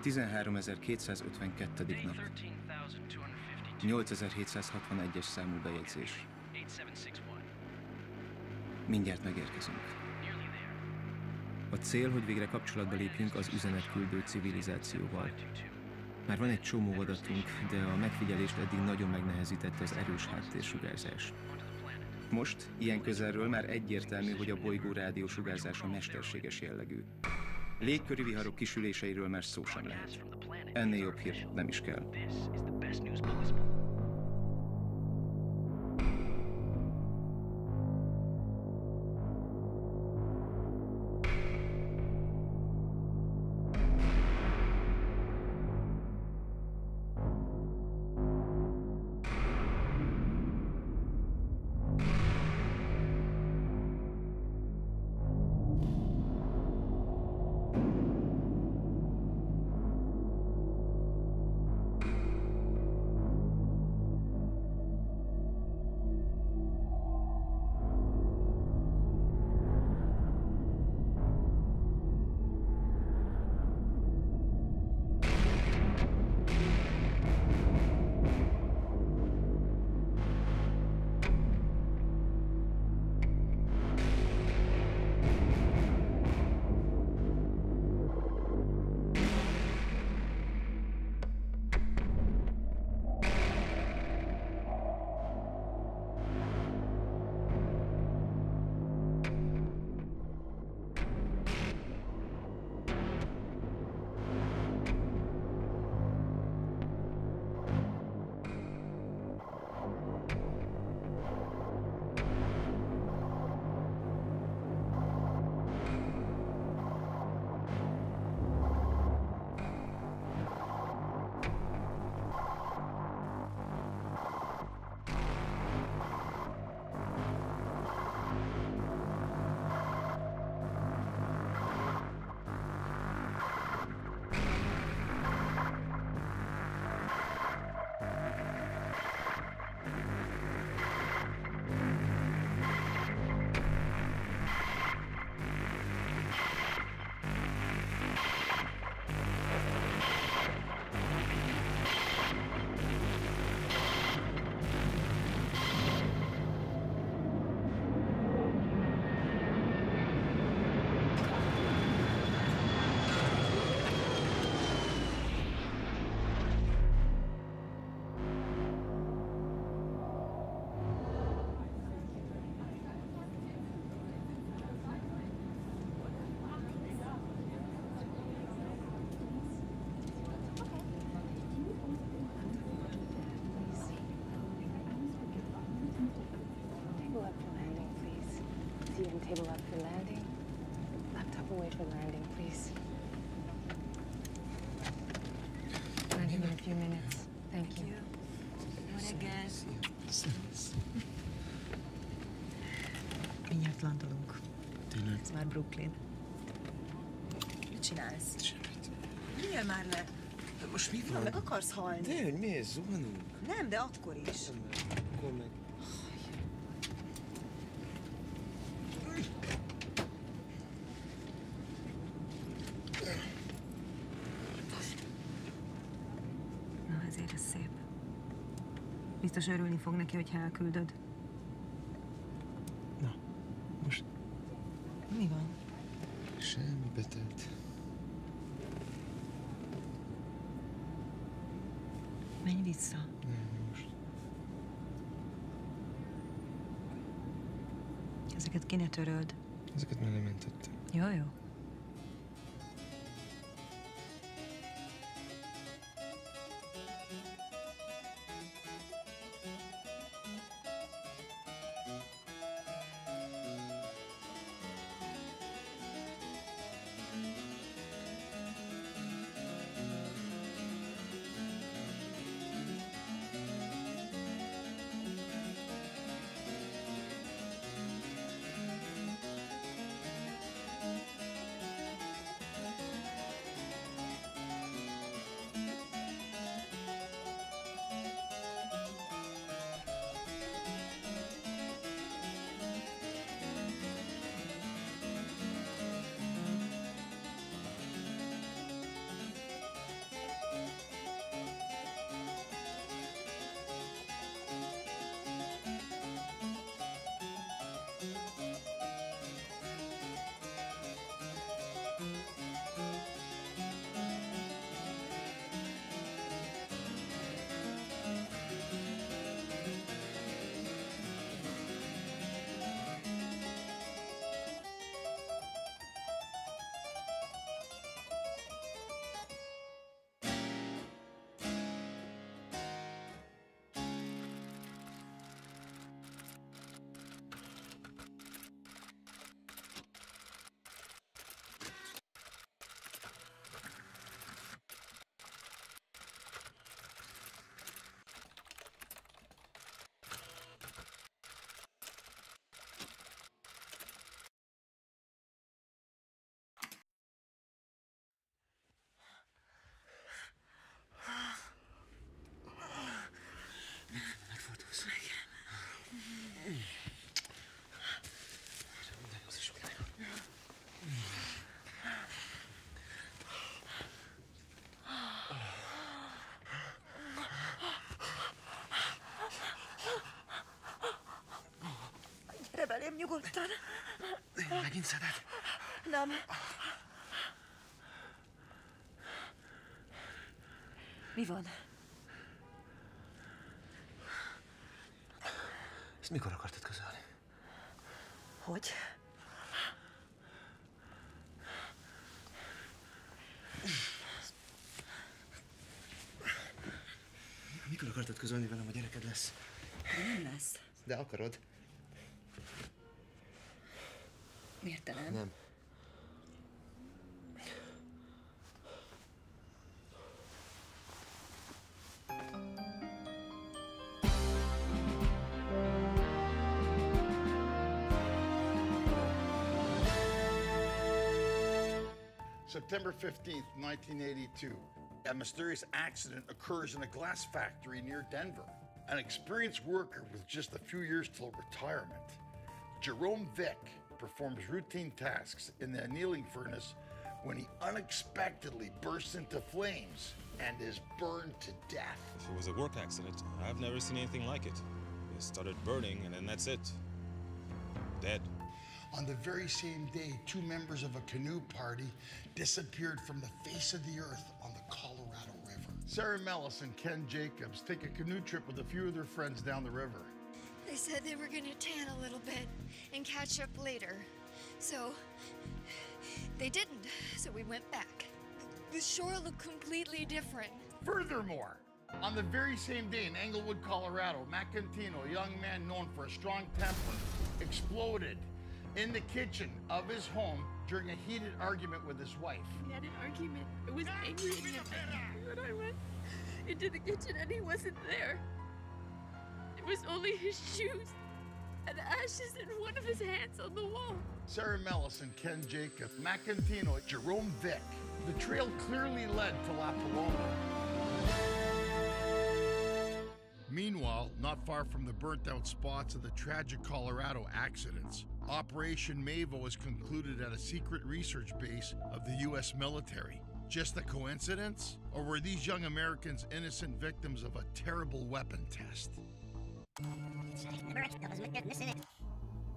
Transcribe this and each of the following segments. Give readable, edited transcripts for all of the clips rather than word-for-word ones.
13.252. nap. 8761-es számú bejegyzés. Mindjárt megérkezünk. A cél, hogy végre kapcsolatba lépjünk az üzenetküldő civilizációval. Már van egy csomó adatunk, de a megfigyelést eddig nagyon megnehezítette az erős háttérsugárzás. Most, ilyen közelről már egyértelmű, hogy a bolygó rádiósugárzása mesterséges jellegű. Légköri viharok kisüléseiről már szó sem lehet. Ennél jobb hír nem is kell. Table up for landing. Laptop away for landing, please. Landing in a few minutes. Thank you. Jó reggelt. Mindjárt landolunk. Tényleg? Ez már Brooklyn. Mit csinálsz? Semmit. Üljél már le! De most mi van? Na, meg akarsz halni? De, hogy miért zuhanunk? Nem, de akkor is. Nem, akkor meg... Na, ezért ez szép. Biztos örülni fog neki, hogyha elküldöd. Na, most... Mi van? Semmi, betelt. Menj vissza. Nem, most. Ezeket ki ne töröld. Ezeket már lementettem. Jó, jó. Nyugodtan. Megint szedett? Nem. Mi van? Ezt mikor akartad közölni? Hogy? Mikor akartad közölni velem, hogy gyereked lesz? Nem lesz. De akarod. Miért te nem? Nem. September 15th, 1982. A mysterious accident occurs in a glass factory near Denver. An experienced worker with just a few years till retirement, Jerome Vick, performs routine tasks in the annealing furnace when he unexpectedly bursts into flames and is burned to death. If it was a work accident, I've never seen anything like it. It started burning and then that's it. Dead. On the very same day, two members of a canoe party disappeared from the face of the earth on the Colorado River. Sarah Mellis and Ken Jacobs take a canoe trip with a few of their friends down the river. They said they were gonna tan a little bit and catch up later. So they didn't, so we went back. The shore looked completely different. Furthermore, on the very same day in Englewood, Colorado, Matt Contino, a young man known for a strong temper, exploded in the kitchen of his home during a heated argument with his wife. We had an argument. I was angry at him. When I went into the kitchen and he wasn't there. It was only his shoes and ashes and one of his hands on the wall. Sarah Mellis and Ken Jacob, Matt Contino, Jerome Vick. The trail clearly led to La Paloma. Meanwhile, not far from the burnt-out spots of the tragic Colorado accidents, Operation Mavo is concluded at a secret research base of the U.S. military. Just a coincidence? Or were these young Americans innocent victims of a terrible weapon test?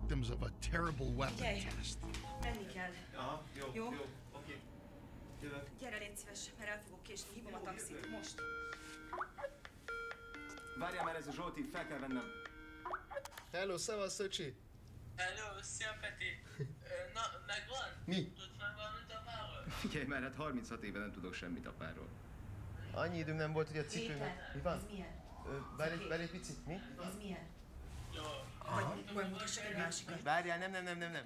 Victims of a terrible weapon test. Menni kell. Aha, jó, Jó? oké. Jövök. Gyere, légy szíves, mert el fogok késni. Hívom a taxit. Most. Várjál már, ez a Zsolti, fel kell vennem. Hello, szevasz, Szöcsi! Hello, szia Peti! Na, megvan? Mi? Tudsz már valamit apáról? Figyelj már, hát 36 éve nem tudok semmit apáról. Annyi időm nem volt, hogy a cipőmet... Mi van? Ez milyen? Várj egy picit, mi? Ez milyen? Jó. Vagy mutassak egy másikat. Várjál, nem,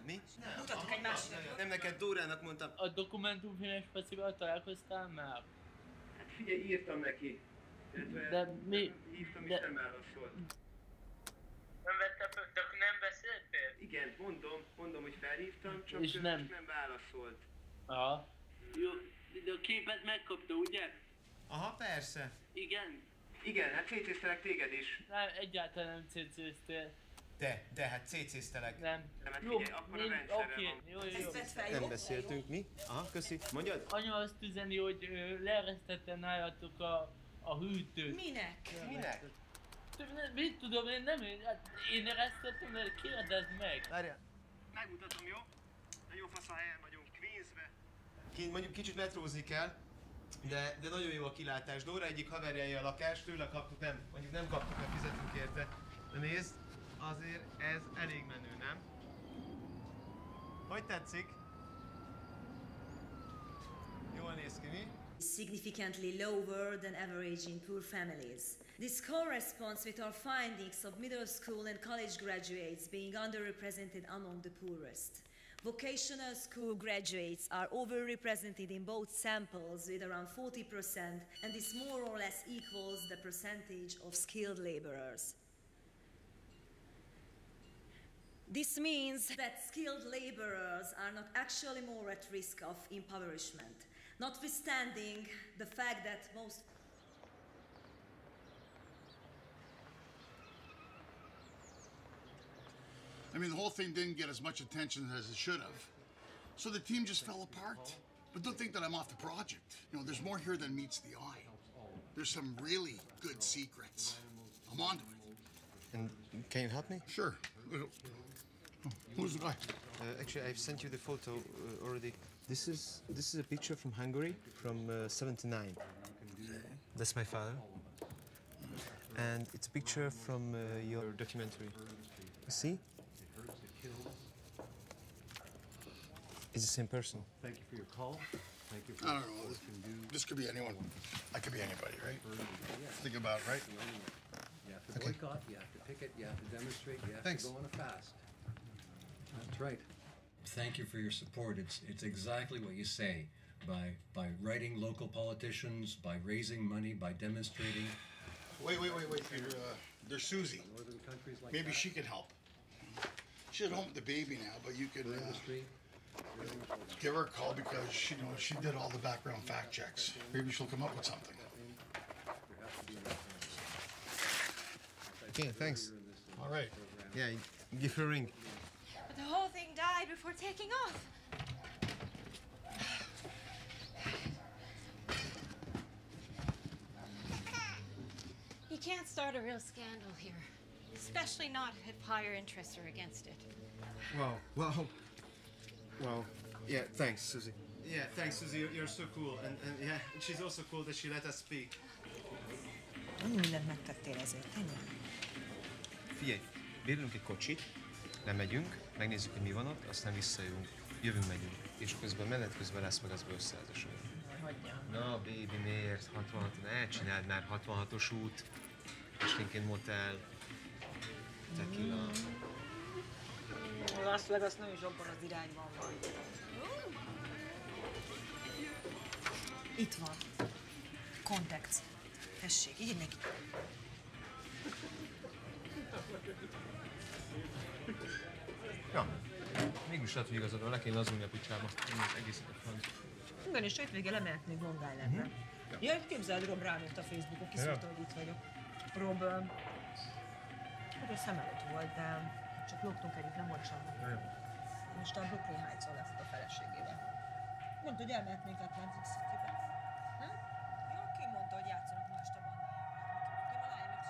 mi? Mutatok egy másikat. Nem, neked Dórának mondtam. A dokumentumfilmes specival találkoztál már? Hát figyelj, írtam neki. De mi? Hívtam, és De... nem válaszolt. Nem vette föl, de nem beszéltél? Igen, mondom, hogy felhívtam, csak És nem válaszolt. Aha. Jó, de a képet megkapta, ugye? Aha, persze. Igen? Igen, hát cécéztelek téged is. Nem, egyáltalán nem cécéztél. De hát cécéztelek. Nem. Hát Jó, figyelj, akkor a rendszerre oké, van. jó. Ezt vedd fel, jó? Nem beszéltünk, mi? Aha, köszi. Mondjad? Anya azt üzeni, hogy leeresztette nálatok a hűtőt. Minek? Mit tudom, én eresztettem, de kérdezd meg. Várjál. Megmutatom, jó? De jó fasz a helyen vagyunk, Queensbe. Mondjuk kicsit metrózni kell, de nagyon jó a kilátás. Dóra egyik haverjai a lakást, tőle kaptuk, mondjuk nem kaptuk, mert fizetünk érte. De nézd, azért ez elég menő, nem? Hogy tetszik? Jól néz ki, mi? Significantly lower than average in poor families. This corresponds with our findings of middle school and college graduates being underrepresented among the poorest. Vocational school graduates are overrepresented in both samples with around 40%, and this more or less equals the percentage of skilled laborers. This means that skilled laborers are not actually more at risk of impoverishment, notwithstanding the fact that most... I mean, the whole thing didn't get as much attention as it should have. So the team just fell apart. But don't think that I'm off the project. You know, there's more here than meets the eye. There's some really good secrets. I'm onto it. And can you help me? Sure. Who's the guy? Actually, I've sent you the photo already. This is a picture from Hungary from '79. That's my father. And it's a picture from your documentary. You see? It's the same person. Thank you for your call. Thank you for I don't know. This could be anyone. I could be anybody, right? Think about it, right? You have to boycott, you have to picket, you have to demonstrate, you have Thanks. to go on a fast. That's right. Thank you for your support. It's exactly what you say. By writing local politicians, by raising money, by demonstrating. Wait. There's Susie. Northern countries like Maybe that. she can help. She's at home with the baby now, but you could Industry. give her a call because she did all the background fact checks. Maybe she'll come up with something. Okay, thanks. All right. Yeah, give her a ring. But the whole thing died before taking off. You can't start a real scandal here, especially not if higher interests are against it. Well, yeah, thanks, Susie. Yeah, thanks, Susie. You're so cool. And yeah, she's also cool that she let us speak. Mindent megtettél ezért, tényleg? Figyelj, bérlünk egy kocsit, lemegyünk, megnézzük, hogy mi van ott, aztán visszajövünk, megyünk. És közben menet közben lesz meg az összeállásról. Hagyja. Na, baby, miért? 66, ne csináld már 66-os út, esténként motel, tequila. Las Vegas nem is abban az irányban van. Itt van. Context. Tessék, írj neki. Ja, mégis lehet, hogy igazad van, le kéne lazulni a picsába. Egészet a franc. Igen, és hétvége lemehetnék Long Islandre. Ja, képzeld, Rob rámért a Facebookon, kiszúrta, hogy itt vagyok. Rob, hát ő szem előtt volt, de csak lógtunk együtt, nem volt semmi. Most a Brooklyn Heights-on lesz a feleségével. Mondta, hogy elmehetnénk Atlantic City-be. Jó, ki mondta, hogy játszanak ma este bandájával. Ki ma lájj meg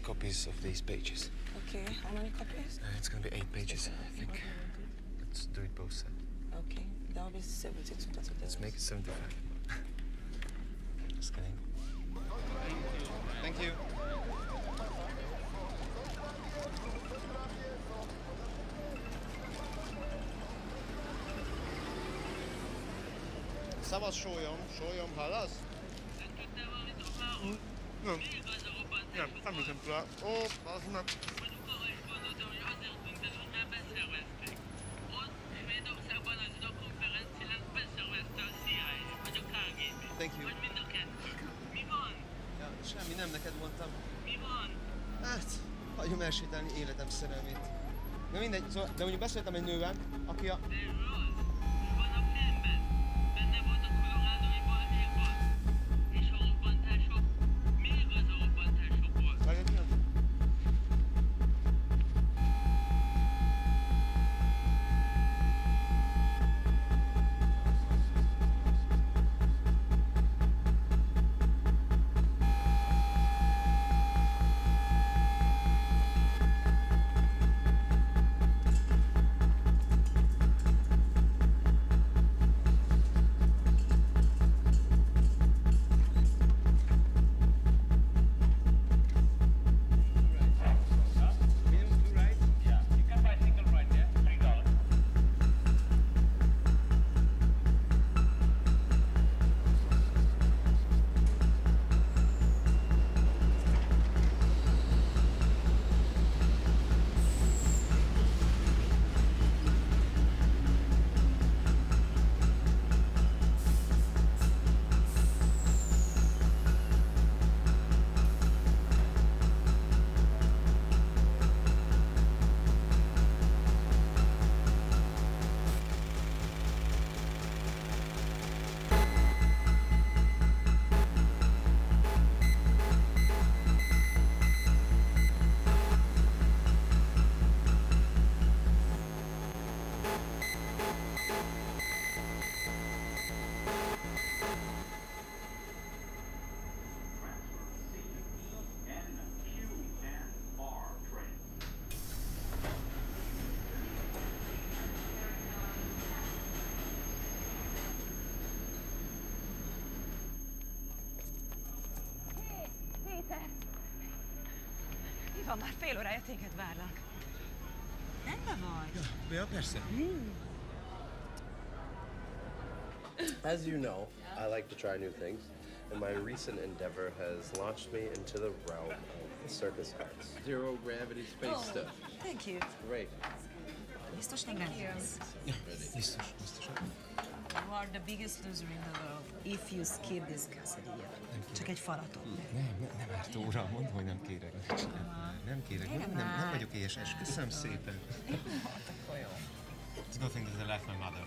Copies of these pages. Okay, how many copies? It's gonna be 8 pages, I think. Let's do it both sides. Okay, that'll be 76 plus. Let's make it 75. Just kidding. Thank you. Szavaz sólyom, hallasz? Nem. Nem hiszem fel. Ó, az nem. Mondjuk arra is gondoltam, hogy azért tűnt el, hogy már beszervezték. Ott Svédországban azon a konferencián beszervezte a CIA, vagy a KGB. Thank you. Vagy mind a kettő. Mi van? Ja, semmi, nem neked mondtam. Mi van? Hát, hagyom elsétálni életem szerelmét. Na mindegy, szóval, de mondjuk beszéltem egy nővel, aki a... De ő az. Ő van a filmben. Benne volt a kolorádói balhékban. És a robbantások. Még az a robbantások volt. Várjál, mi az? van, már fél órája téged várlak. Rendben vagy? Ja, persze. As you know, I like to try new things, and my recent endeavor has launched me into the realm of the circus arts. Zero gravity space stuff. Thank you. Great. Biztos még nem jössz. Ja, biztos. You are the biggest loser in the world if you skip this quesadilla. Csak egy falatot. Nem árt óra, mondd, hogy nem kérek. Nem kérek, nem vagyok éhes, köszönöm szépen. It's a good thing that I left my mother.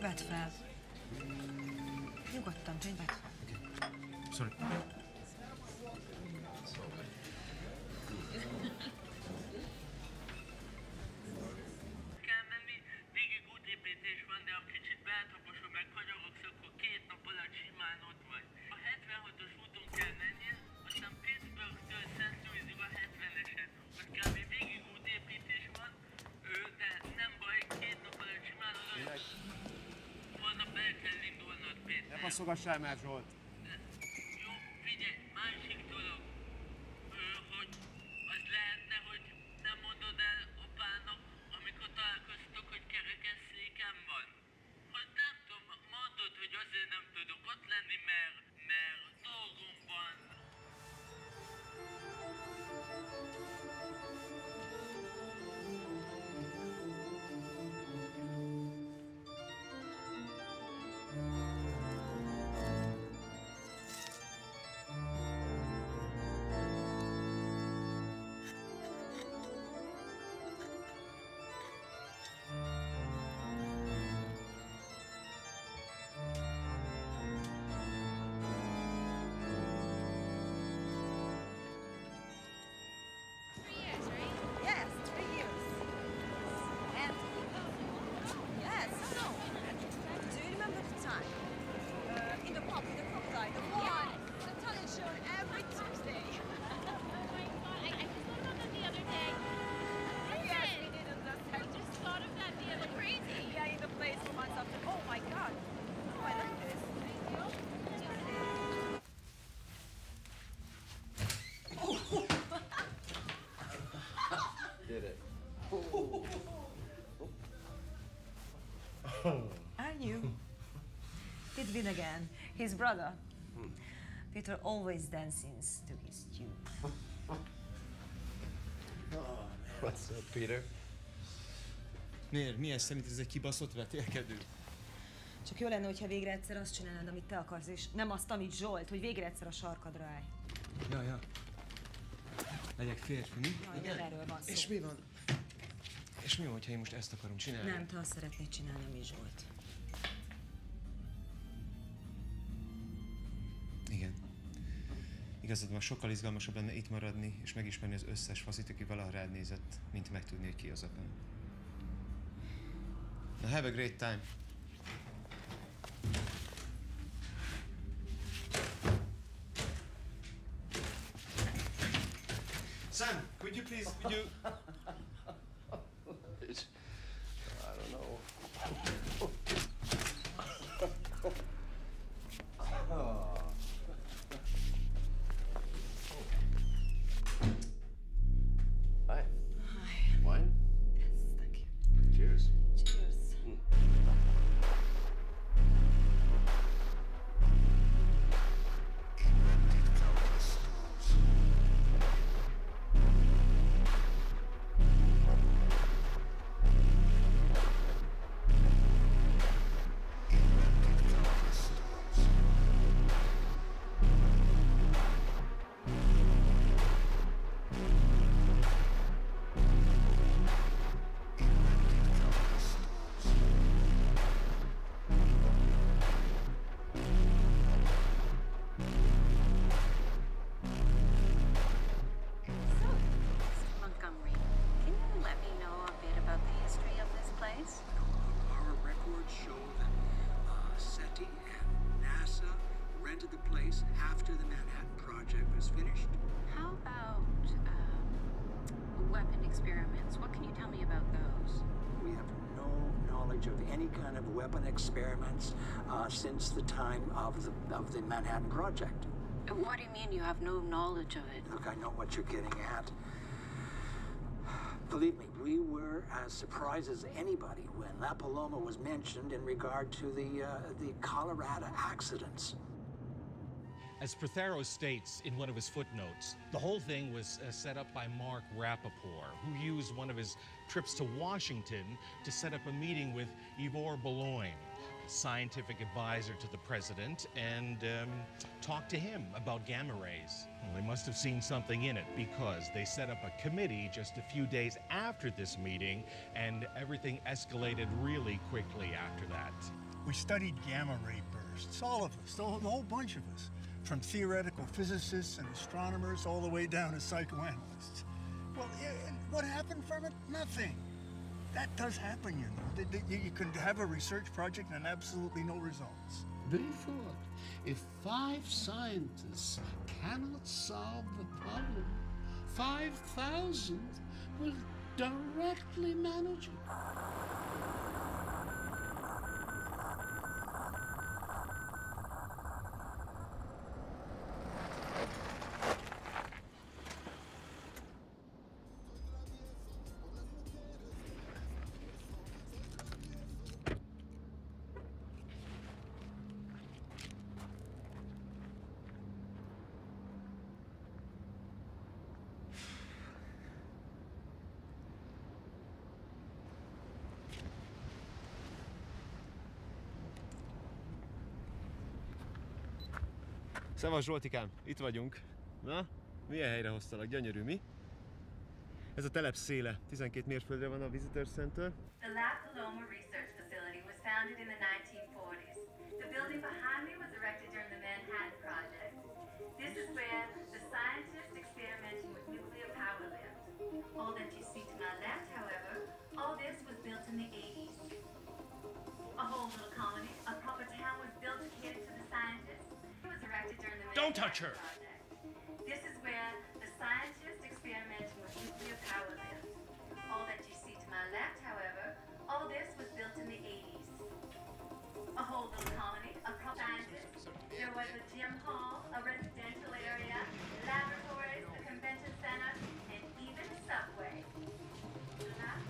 Vedd fel. Nyugodtan, Jane, vedd fel. Okay. Sorry. Kell menni, végig útépítés van, de ha kicsit beltaposod meg kanyarogsz, akkor 2 nap alatt simán ott vagy. A 76-os úton kell mennie, aztán Pittsburghtől St. Louisig a 70-esen. Ott kb. Végig útépítés van, de nem baj, 2 nap alatt simán oda. Holnap el kell indulnod, Péter. Ne passzogassál már, Zsolt! Jó, figyelj, másik dolog, hogy az lehetne, hogy nem mondod el apának, amikor találkoztok, hogy kerekesszéken van. Hogy nem tudom, mondod, hogy azért nem tudok ott lenni, mert dolgom van. Yes, 3 years. And yes, no. Do you remember the time? In the pub with the crocodile, the one, the talent show every Tuesday. Oh my god, I just thought about that the other day. Yes, we did it last I time. just thought of that the other crazy. Yeah, in the place for months after. Oh my god. Oh, I like this. Did it. Are you? Did win again. His brother. Peter always dances to his tune. What's up, Peter? Miért? Mi ez? Szerinted ez egy kibaszott vetélkedő? Csak jó lenne, hogyha végre egyszer azt csinálnád, amit te akarsz, és nem azt, amit Zsolt, hogy végre egyszer a sarkadra állj. Ja. Legyek férfi, mi? Jaj, erről van szó. És mi van? És mi van, ha én most ezt akarom csinálni? Nem, te azt szeretnéd csinálni, ami Zsolt. Igen. Igazad van, sokkal izgalmasabb lenne itt maradni, és megismerni az összes faszit, aki valaha rád nézett, mint megtudni, hogy ki az apám. Now have a great time. Sam, could you please, I don't know. Hi. Hi. Wine? Yes, thank you. Cheers. Cheers. experiments. What can you tell me about those? We have no knowledge of any kind of weapon experiments since the time of the Manhattan Project. What do you mean you have no knowledge of it? Look, I know what you're getting at. Believe me, we were as surprised as anybody when La Paloma was mentioned in regard to the Colorado accidents. As Prothero states in one of his footnotes, the whole thing was set up by Mark Rappaport, who used one of his trips to Washington to set up a meeting with Ivor Bologne, a scientific advisor to the president, and talk to him about gamma rays. Well, they must have seen something in it because they set up a committee just a few days after this meeting, and everything escalated really quickly after that. We studied gamma ray bursts, all of us, the whole bunch of us, from theoretical physicists and astronomers all the way down to psychoanalysts. Well, and what happened from it? Nothing. That does happen, you know. You can have a research project and absolutely no results. They thought if 5 scientists cannot solve the problem, 5,000 will directly manage it. Szevasz Zsoltikám, itt vagyunk. Na, milyen helyre hoztalak? Gyönyörű, mi? Ez a telep széle. 12 mérföldre van a Visitor Center. The La Paloma Research Facility was founded in the 1940s. The building behind me was erected during the Manhattan Project. This is where the scientists experimenting with nuclear power lived. All that you see to my left, however, all this was built in the 80s. A whole little colony, a proper town was built to cater to the scientists. It was erected during the Don't touch her! Project. This is where the scientists experimenting with nuclear power lived. All that you see to my left, however, all this was built in the 80s. A whole little colony, a proper scientists. There was a gym hall, a residential area, laboratories, a convention center, and even a subway. The last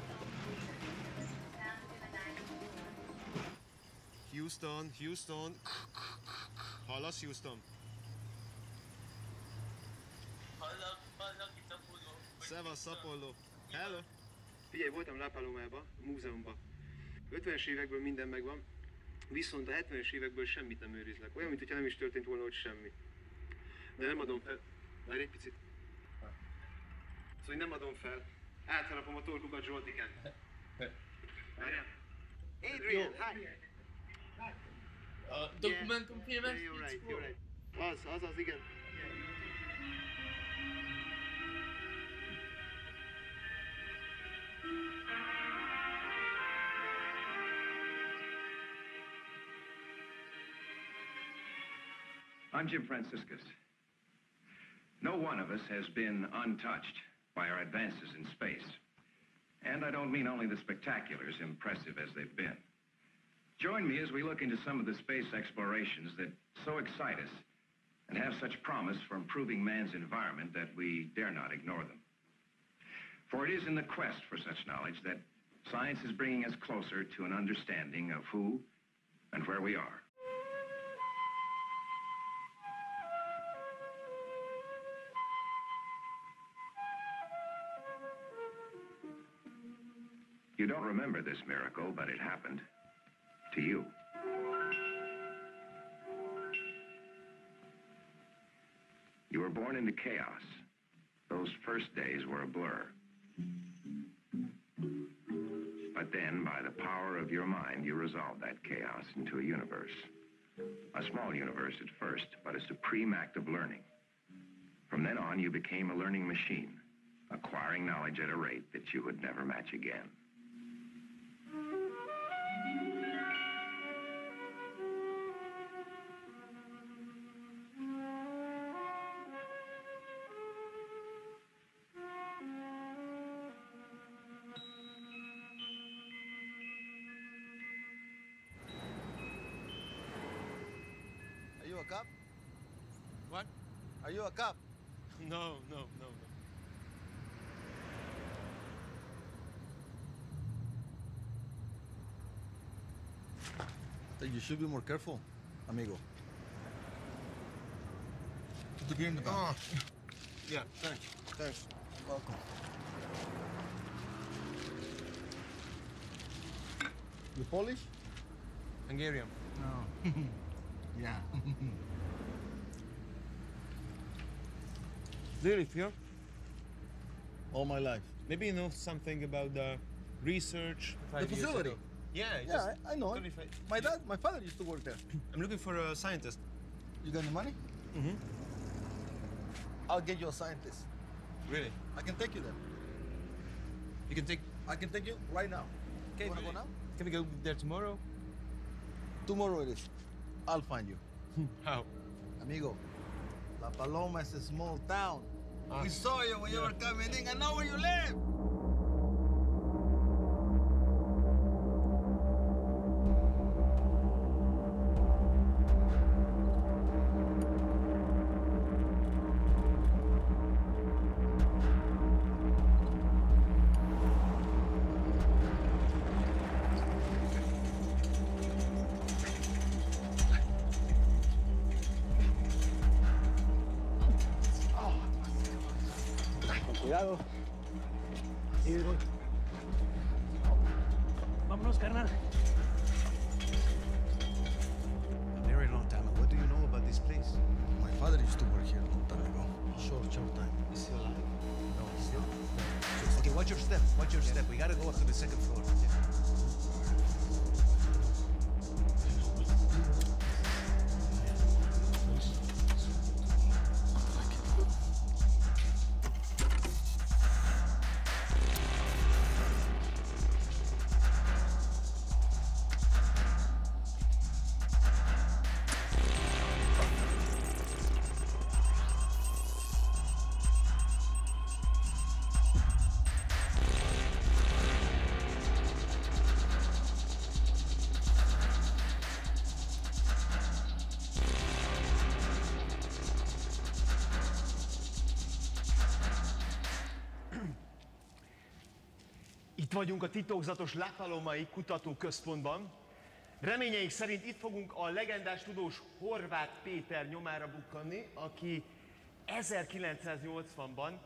was founded in the 1940s. Houston, Houston. Hallasz, Houston? Szevasz, Apollo. Hello. Figyelj, voltam La Palomában, a múzeumban. 50-es évekből minden megvan, viszont a 70-es évekből semmit nem őrizlek. Olyan, mintha nem is történt volna, hogy semmi. De nem adom fel. Várj egy picit. Szóval nem adom fel. Átharapom a torkukat Zsoltikán. Várjál. Adrian, hi! Dokumentumfilmes? Yeah, you're right. Az, igen. I'm Jim Franciscus. No one of us has been untouched by our advances in space. And I don't mean only the spectaculars, impressive as they've been. Join me as we look into some of the space explorations that so excite us and have such promise for improving man's environment that we dare not ignore them. For it is in the quest for such knowledge that science is bringing us closer to an understanding of who and where we are. You don't remember this miracle, but it happened to you. You were born into chaos. Those first days were a blur. But then, by the power of your mind, you resolved that chaos into a universe. A small universe at first, but a supreme act of learning. From then on, you became a learning machine, acquiring knowledge at a rate that you would never match again. a cop? What? Are you a cop? No. You should be more careful, amigo. Put the beer in the back. Oh. Yeah, thanks. Welcome. You Polish? Hungarian. No. Yeah. Do you live here? All my life. Maybe you know something about the research. The facility? Yeah, I know it. My father used to work there. I'm looking for a scientist. You got any money? Mm-hmm. I'll get you a scientist. Really? I can take you there. You can take... I can take you right now. Okay, You wanna go now? Can we go there tomorrow? Tomorrow it is. I'll find you. How? Amigo, La Paloma is a small town. We saw you when you were coming in. I know where you live. Cuidado. Libre. Vámonos, carnal. A very long time. What do you know about this place? My father used to work here a long time ago. Short time. Is he alive? No, he's still. Okay, watch your step. Watch your step. We gotta go up to the second floor. Itt vagyunk a titokzatos La Palomai kutatóközpontban. Reményeink szerint itt fogunk a legendás tudós Horváth Péter nyomára bukkanni, aki 1980-ban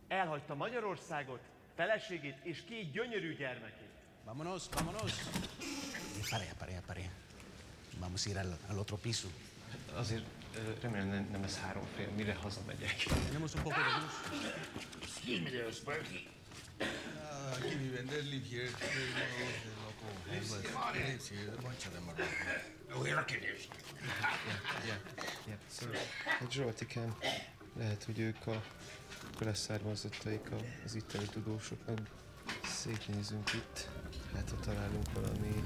elhagyta Magyarországot, feleségét és 2 gyönyörű gyermekét. Vámonos. Pare. Vamos a ir al otro piso. Azért remélem nem ez 3 fél, mire hazamegyek. Tenemos un poco de luz. Excuse me there, Sparky. Aquí viven, they live here. They're one of the local homeless. Lives here. A bunch of them are local. Oh, air conditioning. Yeah. Szóval, hát Zsoltikám, lehet, hogy ők a leszármazottaik az itteni tudósoknak. Szétnézünk itt, hát ha találunk valami,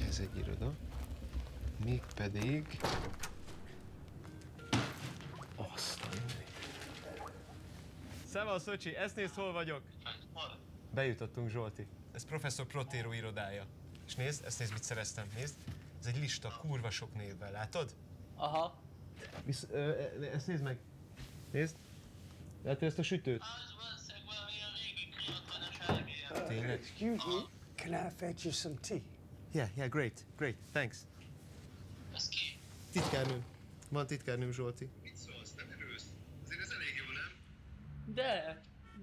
ez egy iroda, mégpedig azt a mindenit. Szevasz, Öcsi, ezt nézd, hol vagyok. Bejutottunk, Zsolti. Ez professzor Protero irodája. És nézd, mit szereztem, nézd. Ez egy lista kurva sok névvel, látod? Aha. Ezt nézd meg. Nézd. Látod ezt a sütőt? Tényleg? Excuse me, can I fetch you some tea? Yeah, great, thanks. Az ki? Titkárnőm. Van titkárnőm, Zsolti. Mit szólsz, nem erősz? Azért ez elég jó, nem?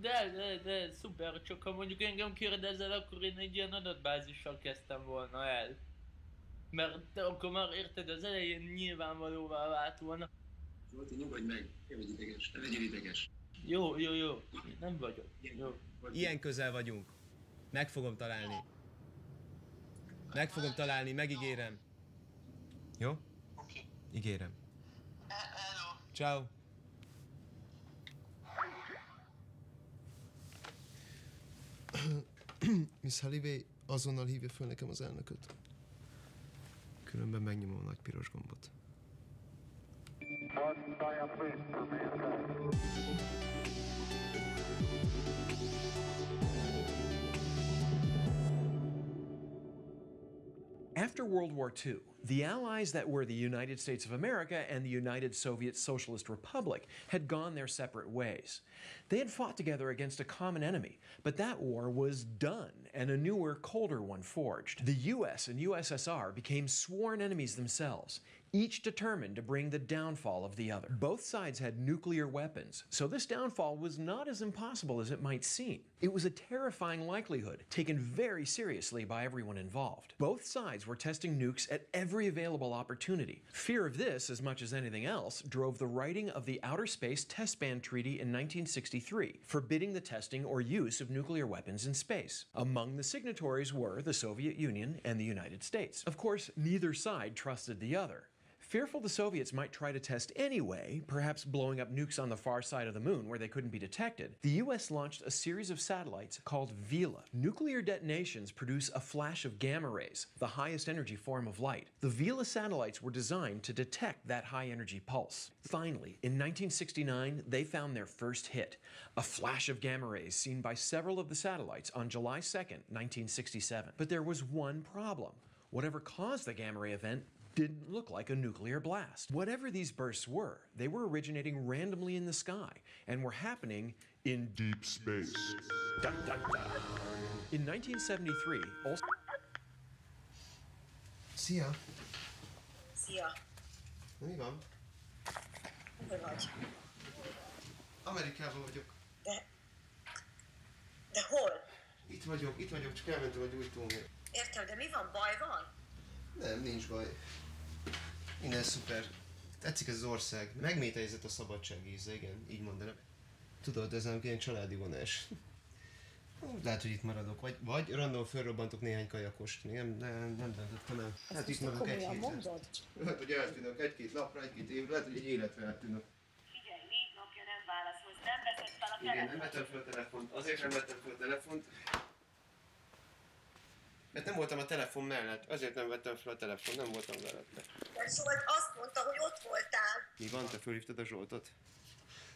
De, szuper, csak ha mondjuk engem kérdezel, akkor én egy ilyen adatbázissal kezdtem volna el. Mert akkor már érted, az elején nyilvánvalóvá vált volna. Zsolti, nyugodj meg, ne vagy ideges, ne legyél ideges. Jó, nem vagyok. Jó. Ilyen közel vagyunk. Meg fogom találni, megígérem. Jó? Oké. Ígérem. Hello. Ciao. Miss Halliway, azonnal hívja föl nekem az elnököt. Különben megnyomom a nagy piros gombot. After World War II, The allies that were the United States of America and the United Soviet Socialist Republic had gone their separate ways. They had fought together against a common enemy, but that war was done and a newer, colder one forged. The US and USSR became sworn enemies themselves, each determined to bring the downfall of the other. Both sides had nuclear weapons, so this downfall was not as impossible as it might seem. It was a terrifying likelihood, taken very seriously by everyone involved. Both sides were testing nukes at every available opportunity. Fear of this, as much as anything else, drove the writing of the Outer Space Test Ban Treaty in 1963, forbidding the testing or use of nuclear weapons in space. Among the signatories were the Soviet Union and the United States. Of course, neither side trusted the other. Fearful the Soviets might try to test anyway, perhaps blowing up nukes on the far side of the moon where they couldn't be detected, the US launched a series of satellites called Vela. Nuclear detonations produce a flash of gamma rays, the highest energy form of light. The Vela satellites were designed to detect that high energy pulse. Finally, in 1969, they found their first hit, a flash of gamma rays seen by several of the satellites on July 2nd, 1967. But there was one problem. Whatever caused the gamma ray event didn't look like a nuclear blast. Whatever these bursts were, they were originating randomly in the sky and were happening in deep space. Dun, dun, dun. In 1973, also... Szia! Szia! Mi van? Hol vagy? Amerikában vagyok. De hol? Itt vagyok, csak elmentem a gyújtómért. Értem, de mi van? Baj van? Nem, nincs baj. Minden szuper. Tetszik ez az ország. Megmély helyzet a szabadság íze, igen, így mondanám. Tudod, ez nem ilyen családi vonás. Lehet, hogy itt maradok. Vagy random fölrobbantok néhány kajakost. Nem döntöttem el. Hát itt maradok egy hétre. Lehet, hogy eltűnök egy-két napra, egy-két évre, lehet, hogy egy életre eltűnök. Figyelj, 4 napja nem válaszolsz, nem veszed fel a telefont. Igen, nem vettem fel a telefont. Azért nem vettem fel a telefont. Mert nem voltam a telefon mellett, azért nem vettem fel a telefon, nem voltam mellette. De Zsolt azt mondta, hogy ott voltál. Mi van? Te felhívtad a Zsoltot?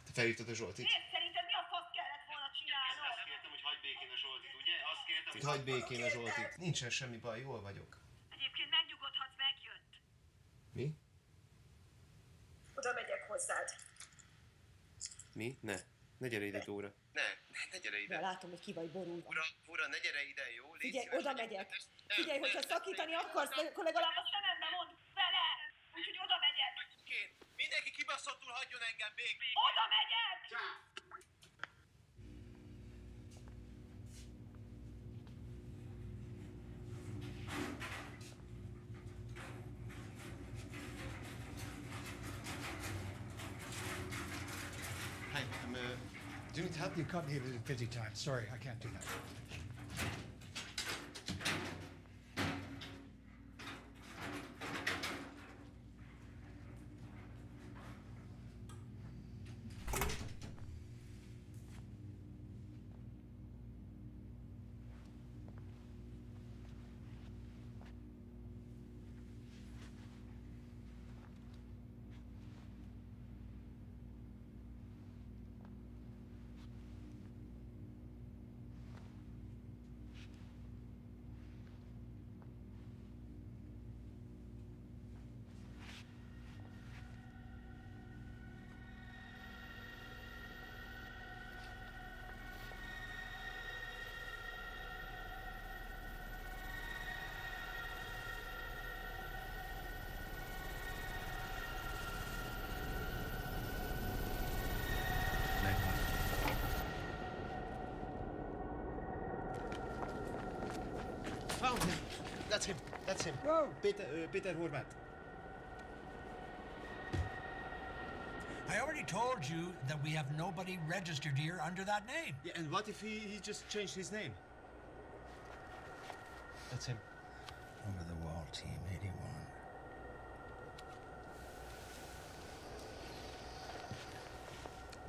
Te felhívtad a Zsoltit? Miért szerinted mi a fasz kellett volna csinálnom? Azt kértem, hogy hagyd békén a Zsoltit, ugye? Azt kértem, hogy hagyd békén a Zsoltit. Nincsen semmi baj, jól vagyok. Egyébként megnyugodhatsz, megjött. Mi? Oda megyek hozzád. Mi? Ne gyere ide, Dóra. Ne gyere ide. De látom, hogy ki vagy borulva. Ura, ne gyere ide, jó? Légy Figyelj, szíves, oda megyek. Figyelj, hogyha szakítani akarsz, akkor legalább A szemembe mond vele! Úgyhogy oda megyek. Mindenki kibaszottul hagyjon engem békén. Oda megyek! Hi, do you need help? You caught me at a busy time. Sorry, I can't do that. Found him. That's him. Whoa! Peter Horváth. I already told you that we have nobody registered here under that name. Yeah, and what if he just changed his name? That's him. Over the wall, Team 81.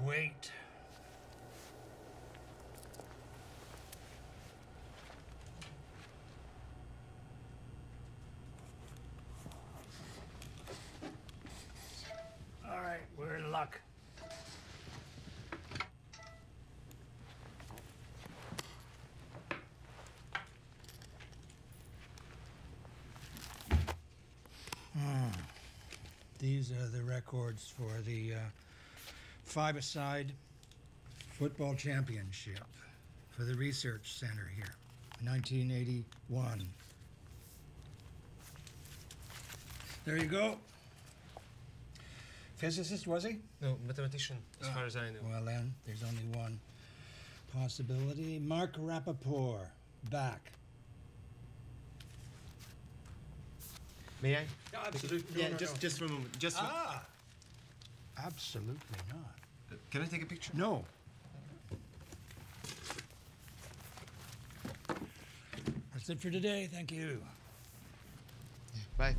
Wait. All right, we're in luck. These are the records for the five-a-side football championship for the research center here, 1981. There you go. Physicist, was he? No, mathematician, as far as I know. Well then, there's only one possibility. Mark Rappaport, back. May I? Absolutely. Yeah, just for a moment. Just for... Absolutely not. Can I take a picture? No. That's it for today. Thank you. Bye.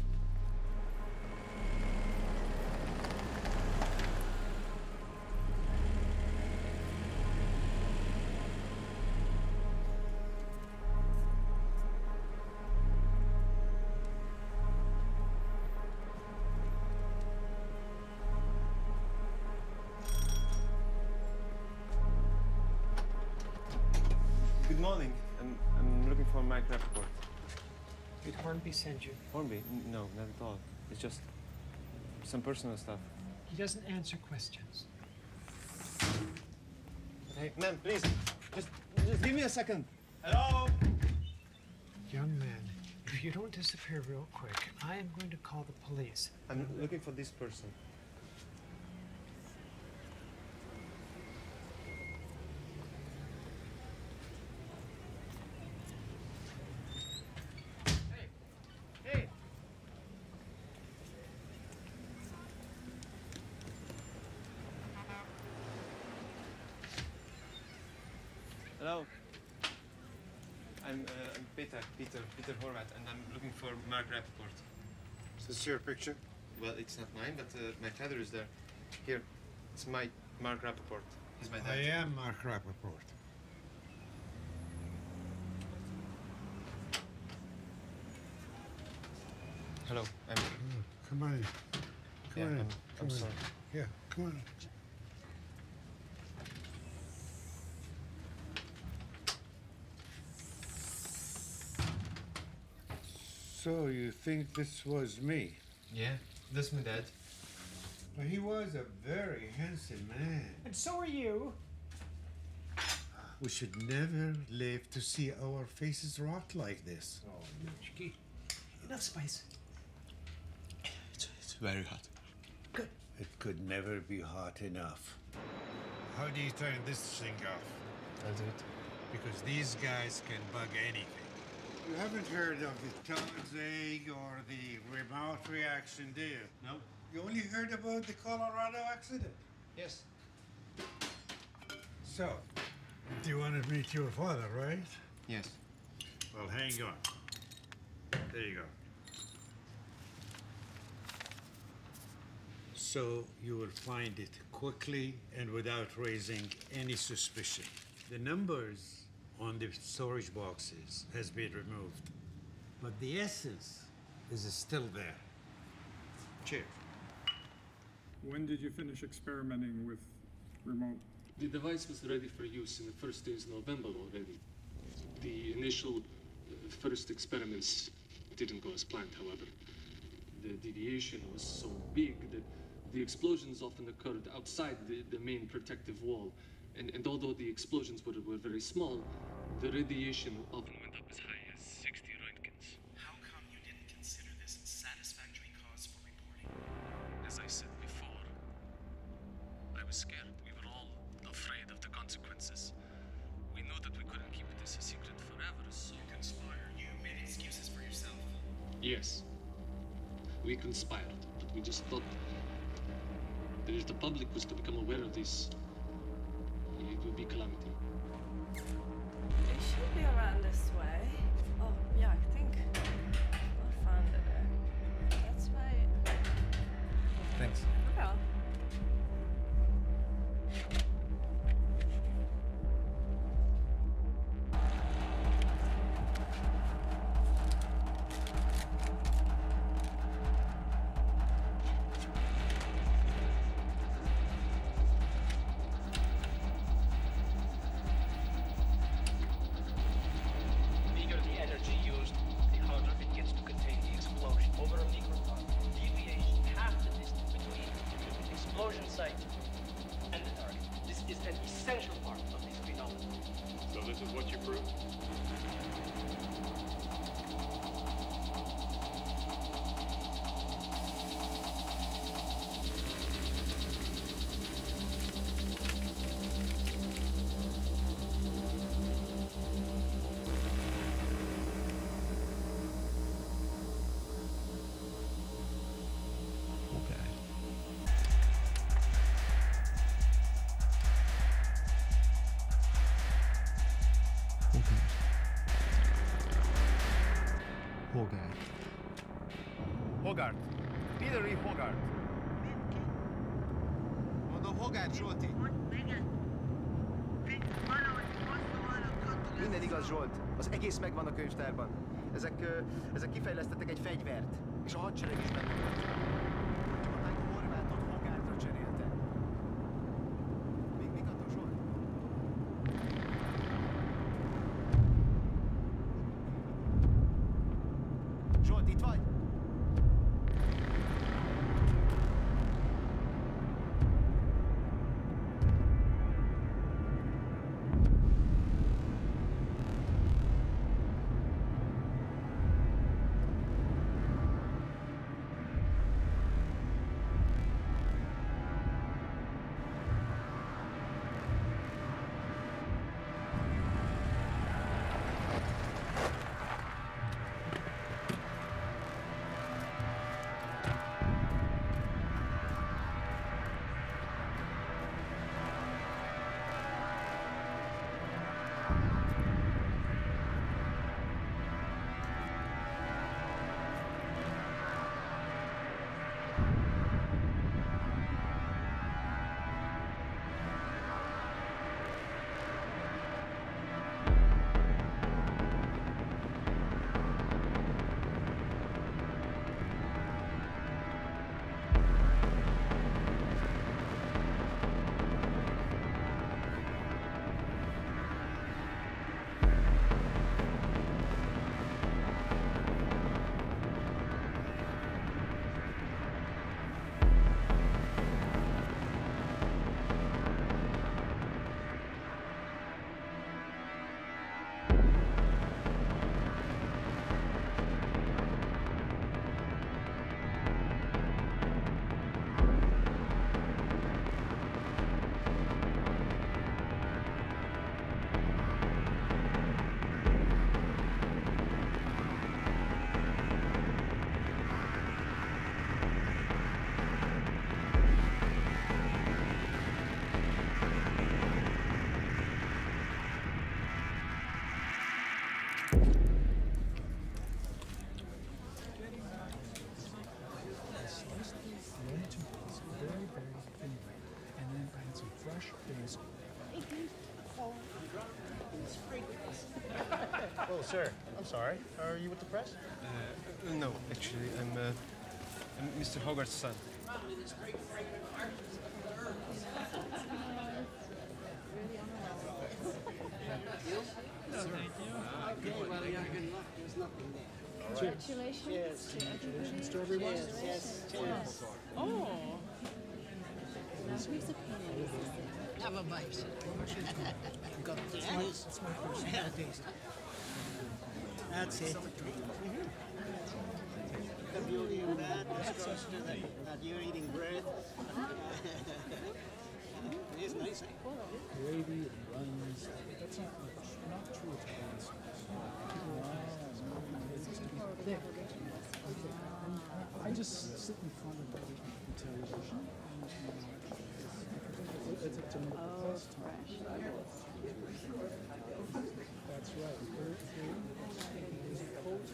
Good morning. I'm looking for Mike Rappaport. Did Hornby send you? Hornby? No, not at all. It's just some personal stuff. He doesn't answer questions. Hey, ma'am, please. Just give me a second. Hello? Young man, if you don't disappear real quick, I am going to call the police. I'm looking for this person. Hey! Hello. I'm Peter Horvat, and I'm looking for Mark Rappaport. Is this your picture? Well, it's not mine, but my father is there. Here, it's Mark Rappaport. He's my dad. I am Mark Rappaport. Hello, I'm... Come on in. Come on in. I'm sorry. Yeah, come on. So you think this was me? Yeah, that's my dad. Well, he was a very handsome man. And so are you. We should never live to see our faces rot like this. Oh, Yuchki. Enough spice. It's very hot. Good. It could never be hot enough. How do you turn this thing off? I'll do it. Because these guys can bug anything. You haven't heard of the Tomasz egg or the remote reaction, do you? No. You only heard about the Colorado accident? Yes. So, you want to meet your father, right? Yes. Well, hang on. There you go. So you will find it quickly and without raising any suspicion. The numbers on the storage boxes has been removed, but the essence is still there. Cheers. When did you finish experimenting with remote? The device was ready for use in the first days of November already. The initial first experiments didn't go as planned, however. The deviation was so big that the explosions often occurred outside the main protective wall. And although the explosions were very small, the radiation often went up as high as 60 roentgens. How come you didn't consider this a satisfactory cause for reporting? As I said before, I was scared. We were all afraid of the consequences. We knew that we couldn't keep this a secret forever, so... You conspired. You made excuses for yourself. Yes. We conspired, but we just thought that if the public was to become aware of this, it would be calamity. It should be around this way. Oh, yeah, I think I found it. That's right. Thanks. Okay. because of what you prove? Hogarth. Hillary Hogarth. Mondom, Hogarth, Zsolti. Minden igaz, Zsolt. Az egész megvan a könyvtárban. Ezek kifejlesztettek egy fegyvert, és a hadsereg is benne volt. A horvátot Hogarthra cserélte. Még adta, Zsolt? Zsolt, itt vagy? Oh, sir, I'm sorry. Are you with the press? No, actually, I'm Mr. Hogarth's son. Congratulations. Yes. Congratulations to everyone. Yes. Oh. Now whose opinion is this? Have a bite. It's my personal taste. That's it. The beauty of that is just that you're eating bread. It is nice, eh? Gravy and runs. That's not true Italian sauce. It's thick. I just sit in front of the television and it's a fresh. That's right. There's a coat.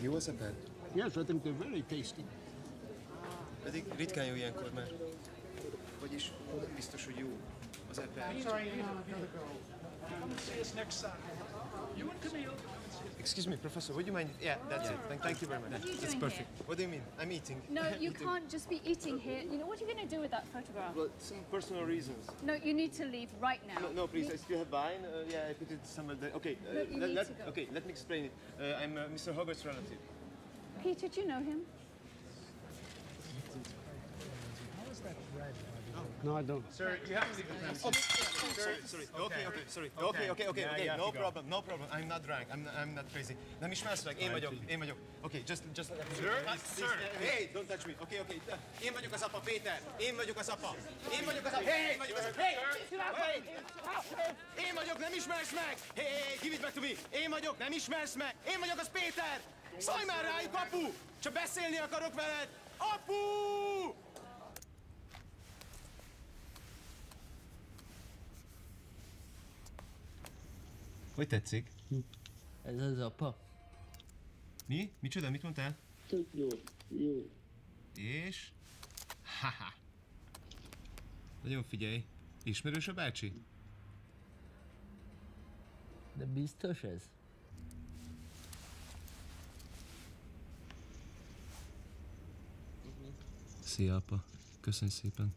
Jó az ebben? Yes, I think they're very tasty. Pedig ritkán jó ilyenkor, mert... Vagyis nem biztos, hogy jó az ebben. Sorry, another girl. Come and see us next Saturday. You and Camille. Excuse me, Professor, would you mind? Yeah, that's it. Thank you very much. That's perfect. What do you mean? I'm eating. No, you can't just be eating here. You know, what are you going to do with that photograph? Well, some personal reasons. No, you need to leave right now. No, please, I still have wine. Yeah, I put it somewhere there. Okay, No, you need to go. Okay, let me explain it. I'm Mr. Hogarth's relative. Peter, do you know him? How is that red? No, I don't. Sir, you have to leave the premises. Sorry. Okay. No problem. I'm not drunk. I'm not crazy. Nem ismersz meg? Én vagyok. Okay, just. Sir. Hey, don't touch me. Okay. Én vagyok az apa, Péter. Én vagyok az apa. Hey! Én vagyok, nem ismersz meg! Hey, give it back to me! Én vagyok, nem ismersz meg! Én vagyok az Péter! Szólj már rájuk, apu! Csak beszélni akarok veled! Apu! Hogy tetszik? Ez az apa. Mi? Micsoda? Mit mondtál? Tök jó. És? Haha. Nagyon figyelj. Ismerős a bácsi? De biztos ez? Szia, apa. Köszönj szépen.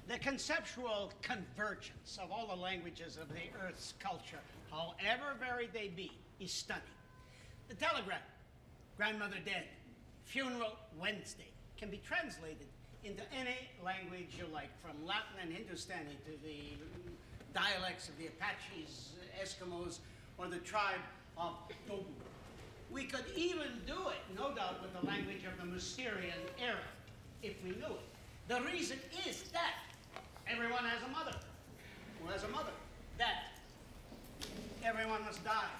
The conceptual convergence of all the languages of the Earth's culture, however varied they be, is stunning. The telegram, grandmother dead, funeral Wednesday, can be translated into any language you like, from Latin and Hindustani to the dialects of the Apaches, Eskimos, or the tribe of Dogu. We could even do it, no doubt, with the language of the Mousterian era, if we knew it. The reason is that everyone has a mother. Who has a mother? That everyone must die.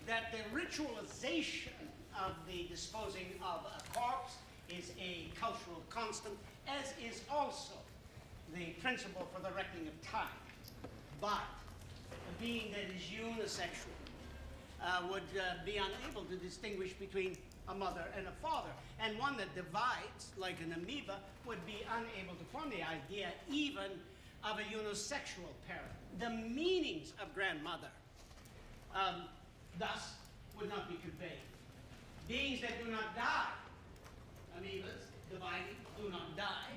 That the ritualization of the disposing of a corpse is a cultural constant, as is also the principle for the reckoning of time. But a being that is unisexual would be unable to distinguish between a mother and a father, and one that divides, like an amoeba, would be unable to form the idea even of a unisexual parent. The meanings of grandmother thus would not be conveyed. Beings that do not die, amoebas, dividing, do not die,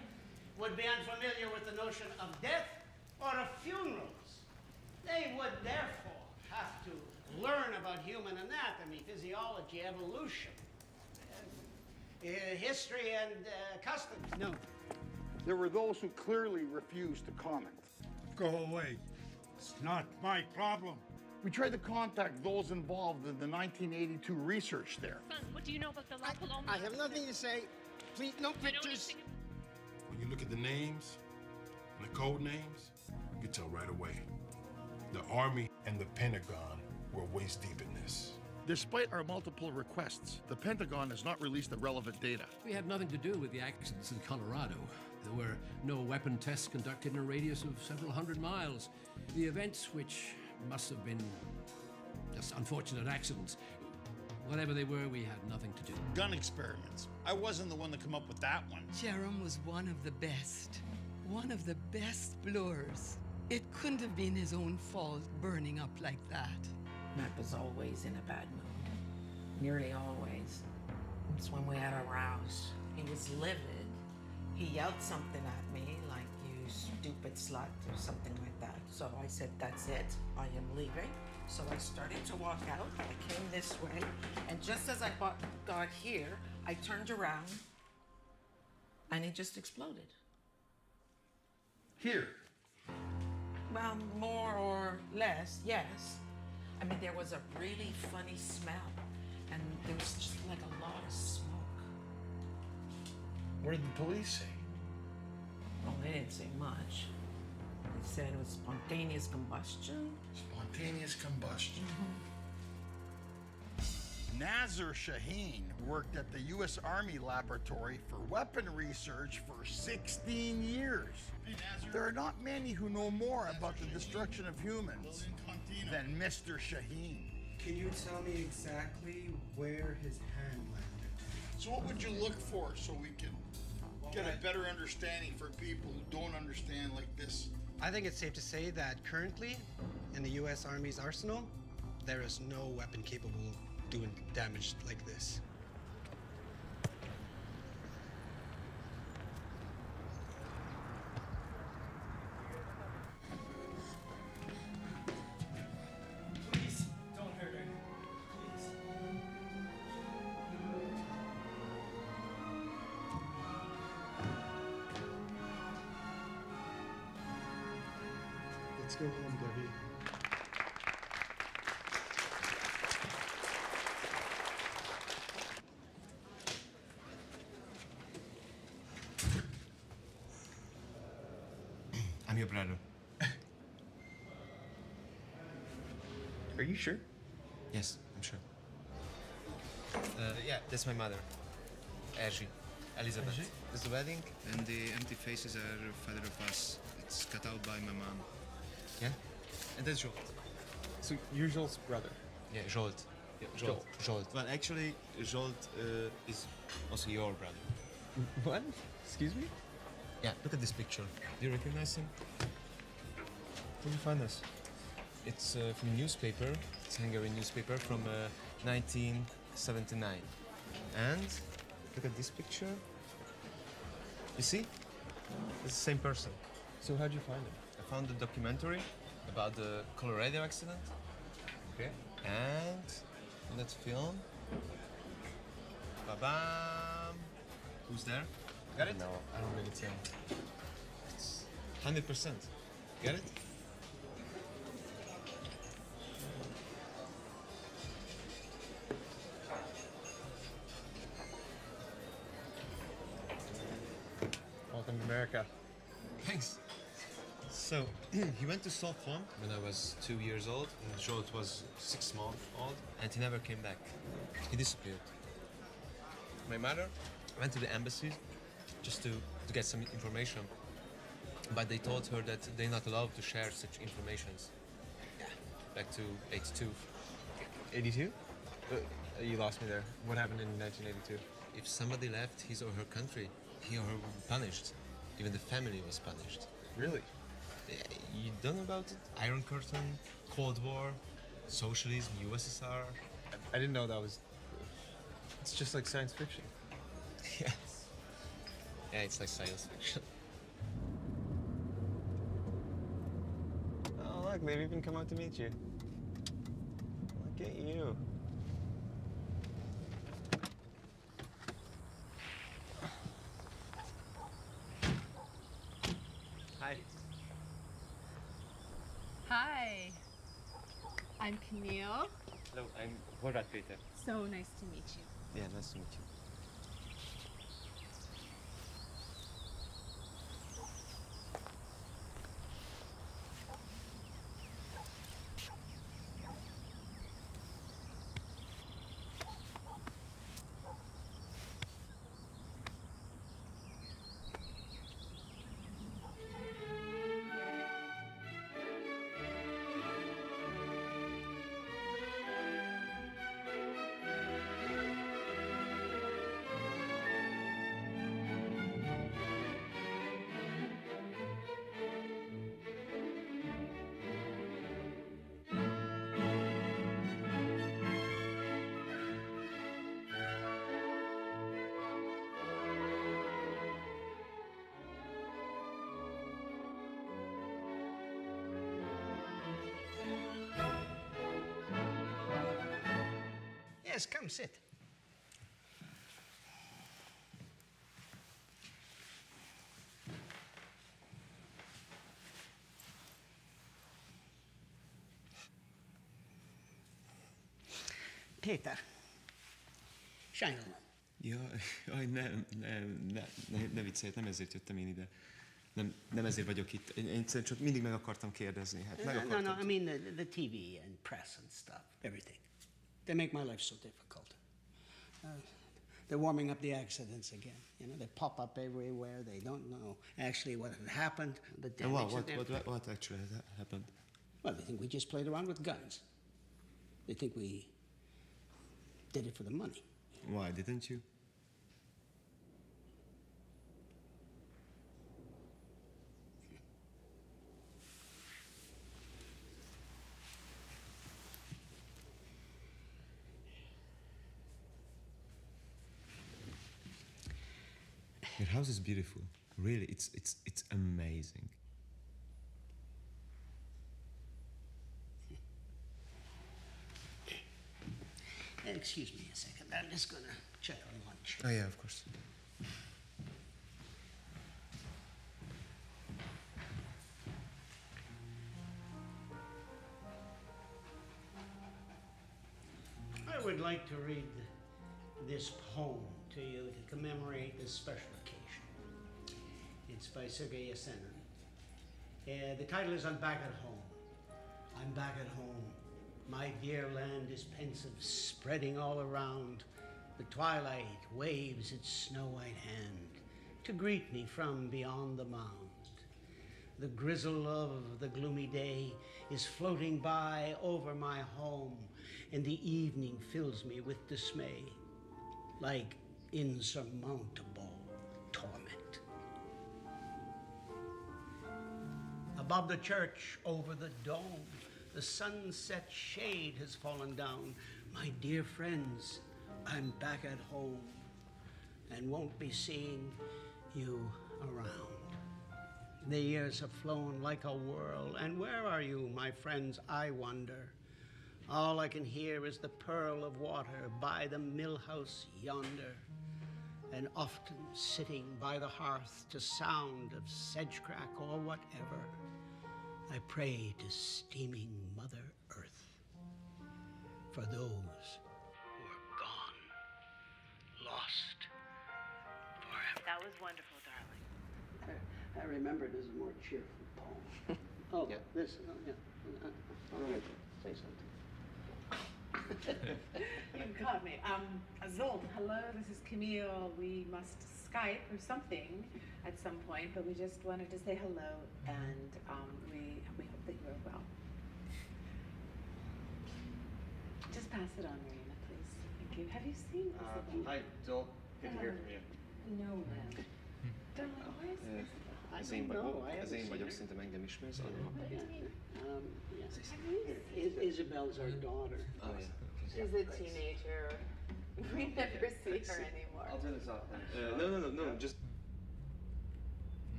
would be unfamiliar with the notion of death or of funerals. They would therefore have to learn about human anatomy, physiology, evolution, history and customs. No. There were those who clearly refused to comment. Go away. It's not my problem. We tried to contact those involved in the 1982 research there. What do you know about the La Paloma? I have nothing to say. Please, no pictures. When you look at the names and the code names, you can tell right away. The Army and the Pentagon were waist deep in this. Despite our multiple requests, the Pentagon has not released the relevant data. We had nothing to do with the accidents in Colorado. There were no weapon tests conducted in a radius of several hundred miles. The events, which must have been just unfortunate accidents, whatever they were, we had nothing to do. Gun experiments. I wasn't the one to come up with that one. Jerome was one of the best blowers. It couldn't have been his own fault burning up like that. Matt was always in a bad mood. Nearly always. It's when we had a rouse. He was livid. He yelled something at me, like, "You stupid slut," or something like that. So I said, "That's it. I am leaving." So I started to walk out. I came this way. And just as I got here, I turned around, and it just exploded. Here? Well, more or less, yes. I mean, there was a really funny smell, and there was just like a lot of smoke. What did the police say? Well, they didn't say much. They said it was spontaneous combustion. Spontaneous combustion. Nazir Shaheen worked at the U.S. Army Laboratory for weapon research for 16 years. There are not many who know more about the destruction of humans than Mr. Shaheen. Can you tell me exactly where his hand landed? So what would you look for so we can get a better understanding for people who don't understand like this? I think it's safe to say that currently, in the U.S. Army's arsenal, there is no weapon capable of doing damage like this. Please, don't hurt her. Please. Let's go home, Debbie. I'm your brother. Are you sure? Yes, I'm sure. Yeah, that's my mother. Erzsi. Elizabeth. Erzsi? This is the wedding, and the empty faces are father of us. It's cut out by my mom. Yeah? And that's Zsolt. So you're Zsolt's brother? Yeah, Zsolt. Yeah, Zsolt. Zsolt. Well, actually, Zsolt is also your brother. What? Excuse me? Yeah, look at this picture. Do you recognize him? Where did you find this? It's from a newspaper. It's a Hungarian newspaper from 1979. And look at this picture. You see? It's the same person. So how'd you find him? I found a documentary about the Colorado accident. Okay. And in that film, ba-bam. Who's there? Got it? No, I don't really tell. It's 100%. Get it? Welcome to America. Thanks. So, he went to Stockholm when I was 2 years old, and Zsolt was 6 months old, and he never came back. He disappeared. My mother went to the embassy just to get some information, but they told her that they're not allowed to share such informations. Yeah. Back to 82. 82? You lost me there. What happened in 1982? If somebody left his or her country, he or her would be punished. Even the family was punished. Really? You don't know about it? Iron Curtain, Cold War, socialism, USSR. I didn't know that was... It's just like science fiction. Yes. Yeah, it's like science fiction. Oh, look, they've even come out to meet you. Look at you. Hi. Hi. I'm Camille. Hello, I'm Konrad Peter. So nice to meet you. Yeah, nice to meet you. Yes, come sit. Péter, sajnálom. Jaj, ne viccelj, nem ezért jöttem én ide. Nem ezért vagyok itt. Én egyszerűen csak mindig meg akartam kérdezni. Hát meg akartam. No, I mean the TV and press and stuff, everything. They make my life so difficult. They're warming up the accidents again. You know, they pop up everywhere. They don't know actually what had happened. The damage. What actually happened? Well, they think we just played around with guns. They think we did it for the money. Why didn't you? Your house is beautiful. Really, it's amazing. Excuse me a second. I'm just gonna check on lunch. Oh yeah, of course. would like to read this poem to you to commemorate this special occasion. It's by Sergei Yesenin. The title is I'm Back at Home. I'm back at home. My dear land is pensive, spreading all around. The twilight waves its snow-white hand to greet me from beyond the mound. The grizzle of the gloomy day is floating by over my home, and the evening fills me with dismay, like insurmountable torment. Above the church, over the dome, the sunset shade has fallen down. My dear friends, I'm back at home and won't be seeing you around. The years have flown like a whirl, and where are you, my friends, I wonder? All I can hear is the purl of water by the mill house yonder, and often sitting by the hearth to sound of sedge crack or whatever, I pray to steaming Mother Earth for those who are gone, lost forever. That was wonderful, darling. I remember it as a more cheerful poem. Oh, yeah. This, yeah. All right, say something. You caught me. Zold, hello, this is Camille. We must Skype or something at some point, but we just wanted to say hello, and we hope that you are well. Just pass it on, Marina, please. Thank you. Have you seen Isabel? Hi, Joel. Good to hear from you. No, ma'am. Darling, why is this? Ezén vagyok, szerintem engem ismersz. Isabel's our daughter. Oh, yeah. She's a teenager. We never see her anymore. I'll turn this off then. No, just...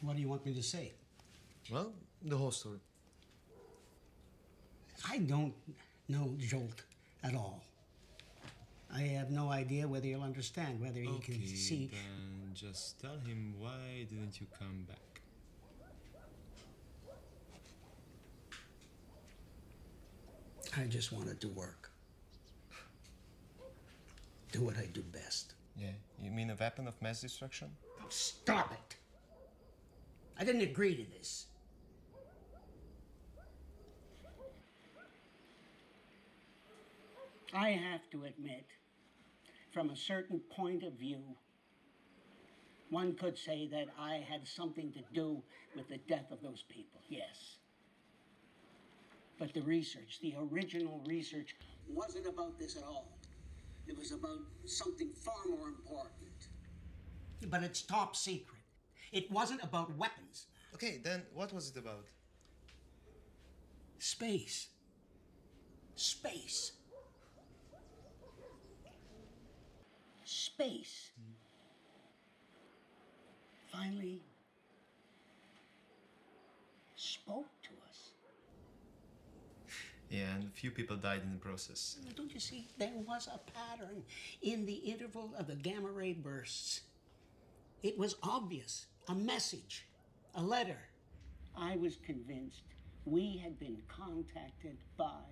What do you want me to say? Well, the whole story. I don't know Jolt at all. I have no idea whether you'll understand, whether he can see. Then just tell him why didn't you come back? I just wanted to work. Do what I do best. Yeah, you mean a weapon of mass destruction? Oh, stop it! I didn't agree to this. I have to admit, from a certain point of view, one could say that I had something to do with the death of those people, yes. But the research, the original research, wasn't about this at all. It was about something far more important. But it's top secret. It wasn't about weapons. Okay, then what was it about? Space. Space. Space. Finally spoke to us. Yeah, and a few people died in the process. Don't you see? There was a pattern in the interval of the gamma ray bursts. It was obvious. A message. A letter. I was convinced we had been contacted by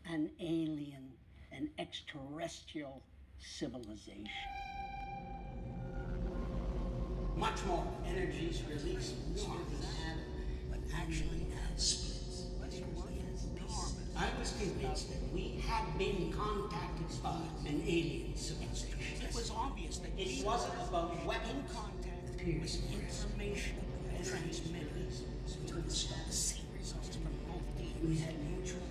an alien, an extraterrestrial civilization. Much more energies released, not as atom, but actually as splits. I was convinced that we had been contacted by an alien civilization. It was obvious that it wasn't about weapon contact. It was information transmitted to the stars. Results from both teams. We had mutual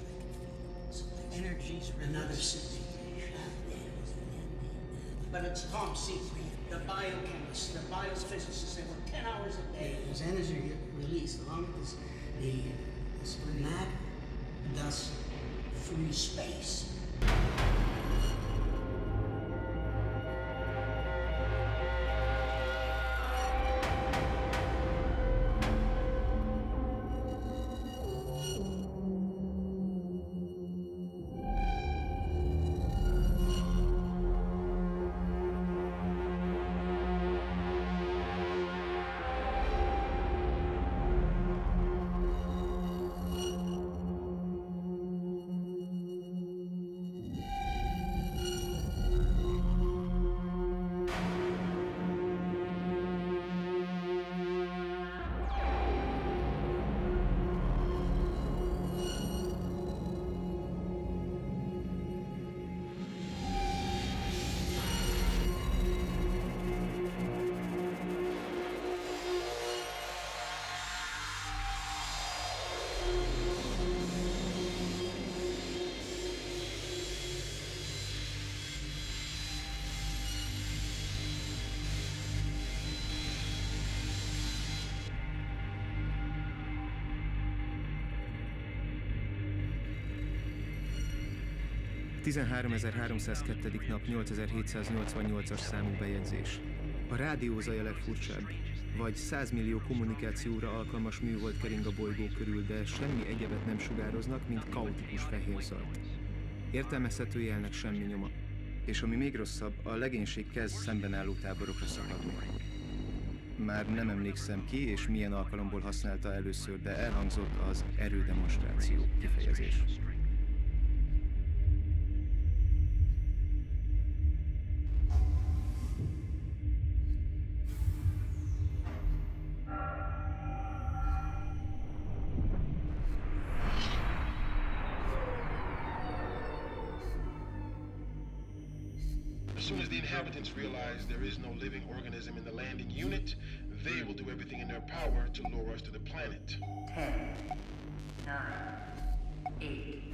energies, another civilization. But it's top secret. The biochemists, the biophysicists, they work 10 hours a day. As energy released along with this matter, thus free space. 13.302. nap 8788-as számú bejegyzés. A rádiózaj a legfurcsább. Vagy 100 millió kommunikációra alkalmas műhold kering a bolygó körül, de semmi egyebet nem sugároznak, mint kaotikus fehér zajt. Értelmezhető jelnek semmi nyoma. És ami még rosszabb, a legénység kezd szemben álló táborokra szakadni. Már nem emlékszem ki, és milyen alkalomból használta először, de elhangzott az erődemonstráció kifejezés. As soon as the inhabitants realize there is no living organism in the landing unit, they will do everything in their power to lure us to the planet. 10, 9, 8,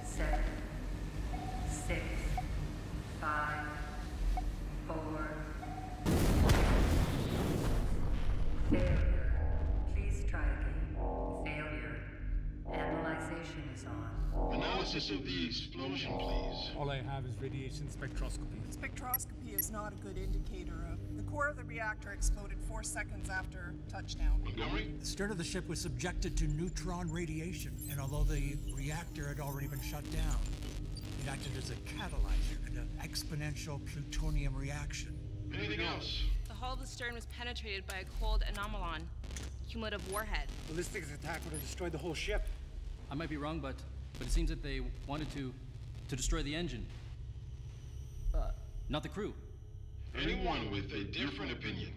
7, 6, 5, 4. Failure. Please try again. Failure. Analyzation is on. Analysis of the explosion, please. All I have is radiation spectroscopy. Spectroscopy is not a good indicator. The core of the reactor exploded 4 seconds after touchdown. Montgomery? The stern of the ship was subjected to neutron radiation, and although the reactor had already been shut down, it acted as a catalyzer in an exponential plutonium reaction. Anything else? The hull of the stern was penetrated by a cold anomalon, cumulative warhead. Ballistics attack would have destroyed the whole ship. I might be wrong, but it seems that they wanted to destroy the engine. Not the crew. Anyone with a different opinion.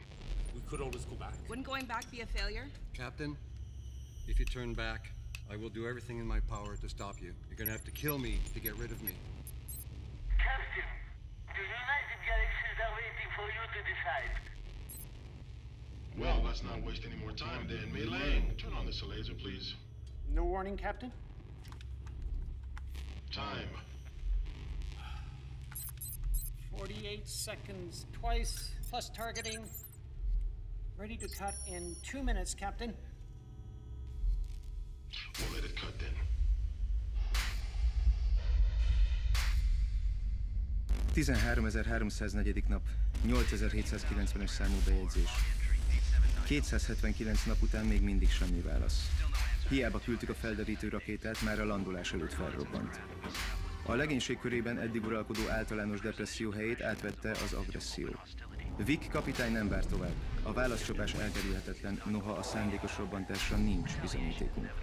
We could always go back. Wouldn't going back be a failure? Captain, if you turn back, I will do everything in my power to stop you. You're gonna have to kill me to get rid of me. Captain, the United Galaxies are waiting for you to decide. Well, let's not waste any more time then. Mei Lang, turn on this laser, please. No warning, Captain? Time. 48 seconds twice, plus targeting. Ready to cut in 2 minutes, Captain. We'll let it cut then. nap, 8790-es számú bejegyzés. 279 nap után még mindig semmi válasz. Hiába küldtük a felderítő rakétát, már a landolás előtt felrobbant. A legénység körében eddig uralkodó általános depresszió helyét átvette az agresszió. Vic kapitány nem vár tovább. A válaszcsapás elkerülhetetlen, noha a szándékos robbantásra nincs bizonyítékunk.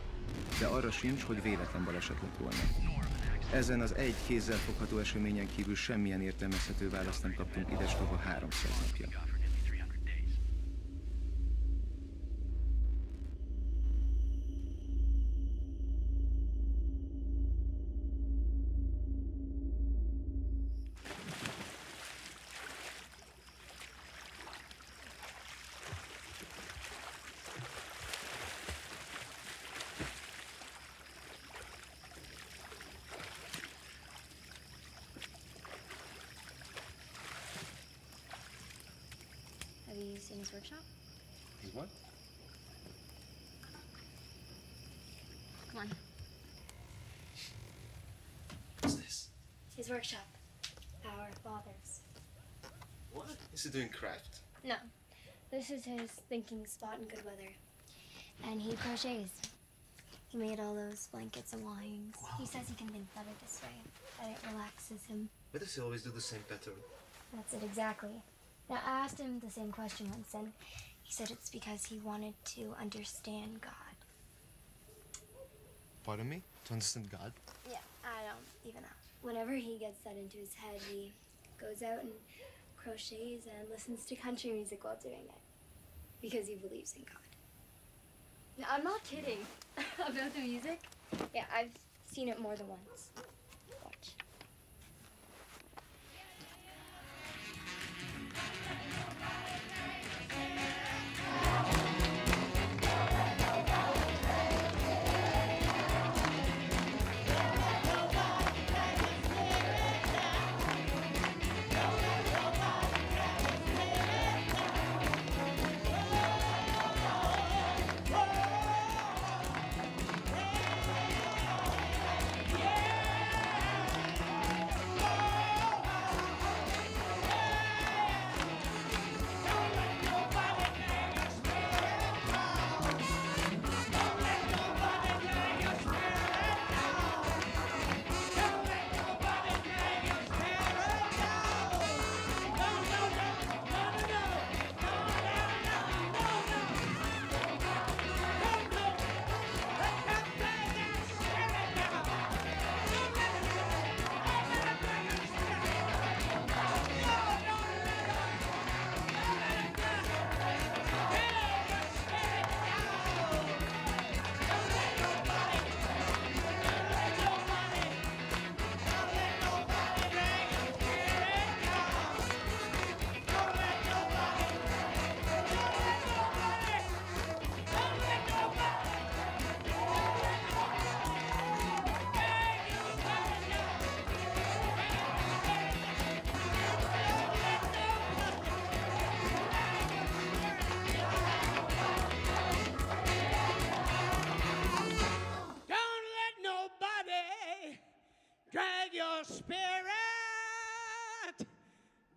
De arra sincs, hogy véletlen baleset lett volna. Ezen az egy kézzel fogható eseményen kívül semmilyen értelmezhető választ nem kaptunk idestova 300 napja. Have you seen his workshop? His what? Come on. What's this? His workshop. Our father's. What? Is he doing craft? No. This is his thinking spot in good weather. And he crochets. He made all those blankets and linings. Wow. He says he can think better this way. That it relaxes him. Why does he always do the same pattern? That's it exactly. Now, I asked him the same question once, and he said it's because he wanted to understand God. Pardon me? To understand God? Yeah, I don't even know. Whenever he gets that into his head, he goes out and crochets and listens to country music while doing it. Because he believes in God. No, I'm not kidding. About the music? Yeah, I've seen it more than once. Watch.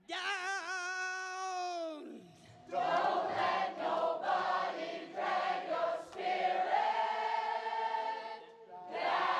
Down! Don't let nobody drag your spirit down.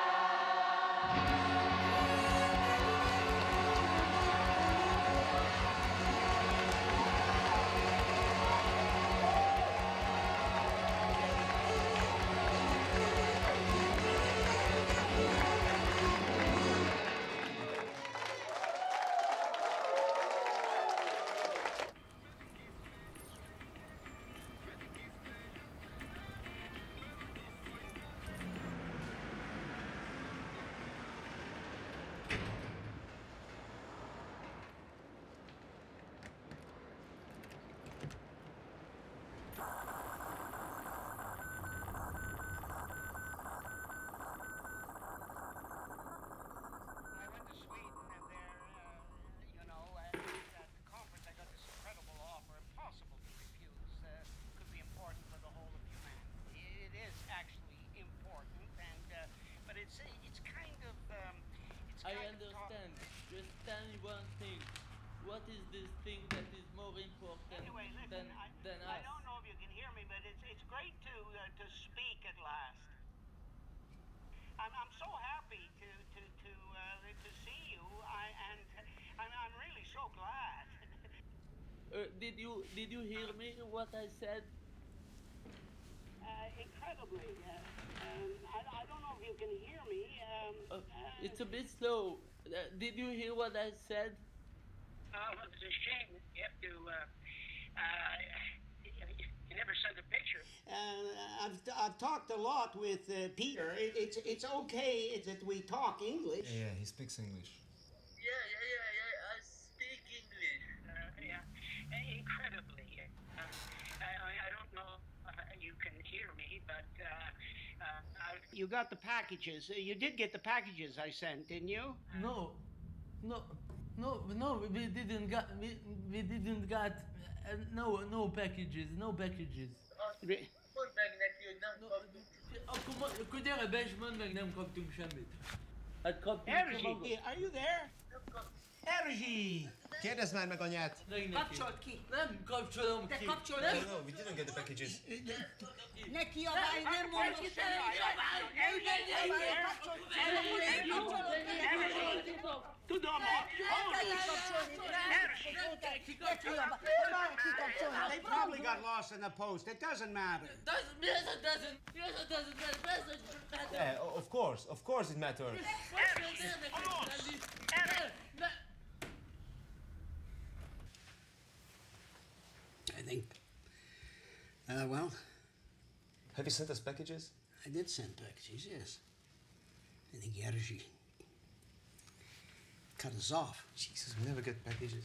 I understand. Just tell me one thing. What is this thing that is more important Anyway, listen, than I us? don't know if you can hear me, but it's great to speak at last. I'm so happy to see you. I'm really so glad. Did you hear me? What I said? Incredibly. I don't know if you can hear me. It's a bit slow. Did you hear what I said? Well, it's a shame you have to. You never sent a picture. I've talked a lot with Peter. It's okay that we talk English. Yeah, he speaks English. Yeah, I speak English. Yeah, incredibly. I don't know if you can hear me, but you got the packages. You did get the packages I sent, didn't you? No, we didn't got no packages. Akkor gyere be és mondd meg, nem kaptunk semmit. Hát kaptunk Erzsi, are you there? Erzsi! Kérdezd már meg anyát! Kapcsolt ki! Nem kapcsolom ki! ki! Kapcsolt ki! No, we didn't get the packages. Neki javálj, nem mondom Tudom! They probably got lost in the post. It doesn't matter. Yes, it doesn't matter. Yeah, of course it matters. I think, well... Have you sent us packages? I did send packages, yes. I think György cut us off. Jesus, we never get packages.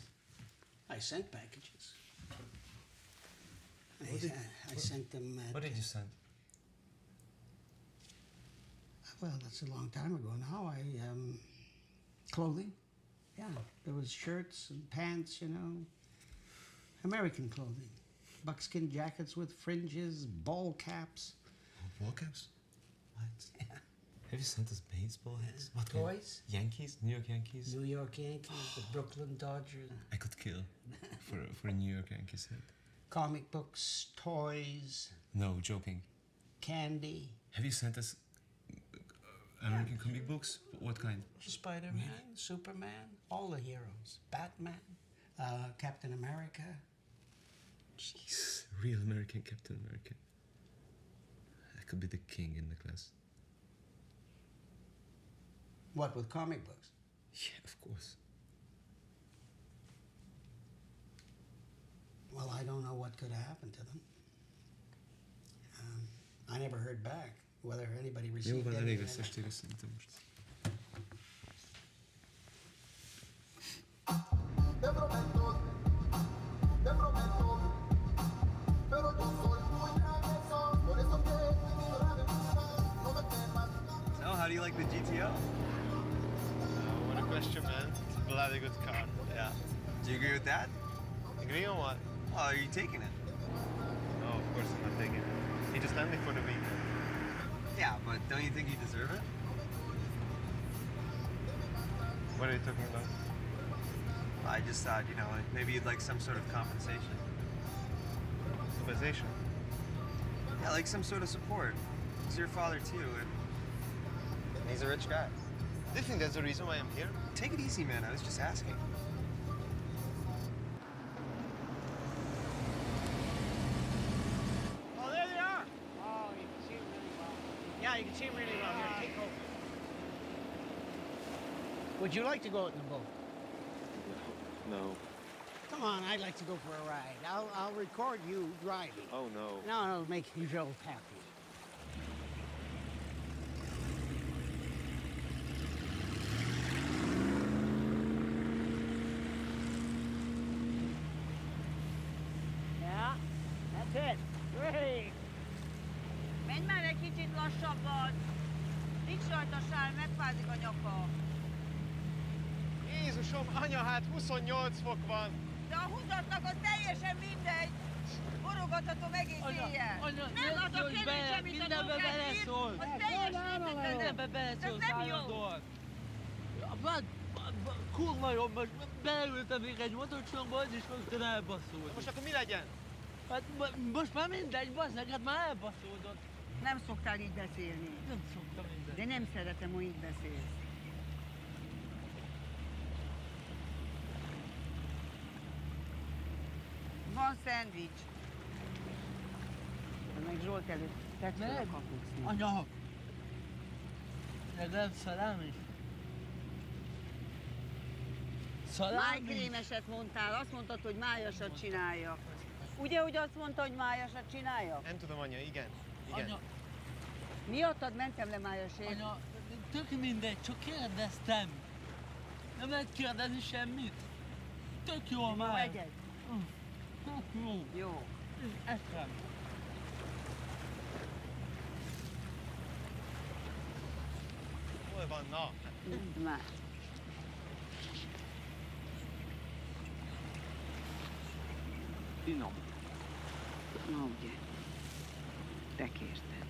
I sent packages. I sent them... What did you send? Well, that's a long time ago now. Clothing. Yeah, there was shirts and pants, you know. American clothing. Buckskin jackets with fringes, ball caps. Ball caps? What? Yeah. Have you sent us baseball hats? What Toys? Yankees? New York Yankees? New York Yankees, the Brooklyn Dodgers. I could kill for a New York Yankees hat. Comic books, toys. No, joking. Candy. Have you sent us American comic books? What kind? Spider-Man, really? Superman, all the heroes. Batman, Captain America. Jeez, real American Captain America. I could be the king in the class. What, with comic books? Yeah, of course. Well, I don't know what could have happened to them. I never heard back whether anybody received Jó, van, anything. elég lesz estére szerintem most. So, how do you like the GTO? What a question, man. Bloody good car. Yeah. Do you agree with that? Agree on what? Oh, are you taking it? No, of course I'm not taking it. He just lent me for the week. Yeah, but don't you think you deserve it? What are you talking about? I just thought, you know, like maybe you'd like some sort of compensation. Compensation? Yeah, like some sort of support. He's your father too, and he's a rich guy. Do you think that's the reason why I'm here? Take it easy, man. I was just asking. Oh, there they are. Oh, you can see them really well. Yeah, you can see them really well. Here, take over. Would you like to go out in the boat? No. Come on, I'd like to go for a ride. I'll record you driving. Oh, no. No, it'll make you real happy. Yeah, that's it. Great. Menj már egy kicsit lassabban. Nincs rajta sár, megfázik a nyaka. Jézusom, anya, hát 28 fok van. De a húzatnak az teljesen mindegy. Borogathatom egész éjjel. Anya, nem az a kemény, amit a dolgát ír, az teljesen mindegy. Mindenbe beleszólsz Ez nem jó. állandóan. Kurva jó, most beleültem még egy motorcsomagba, és rögtön elbaszódott. Most akkor mi legyen? Hát most már mindegy, bazzeg, hát már elbaszódott. Nem szoktál így beszélni. Nem szoktam így beszélni. De nem szeretem, hogy így beszélsz. Van szendvics. Meg Zsolt előtt tett fel a kapucni. Anya! Legalább szalám is. Májkrémeset mondtál, azt mondtad, hogy májasat csinálja. Ugye, hogy azt mondta, hogy májasat csinálja? Nem tudom, anya, igen. Anya, miattad mentem le májasért. anya, tök mindegy, csak kérdeztem. Nem lehet kérdezni semmit. Tök jó már. Egyed. Tök jó. Jó. Eszem. Hol van, na? Mondd már. Finom. Na ugye, te kérted.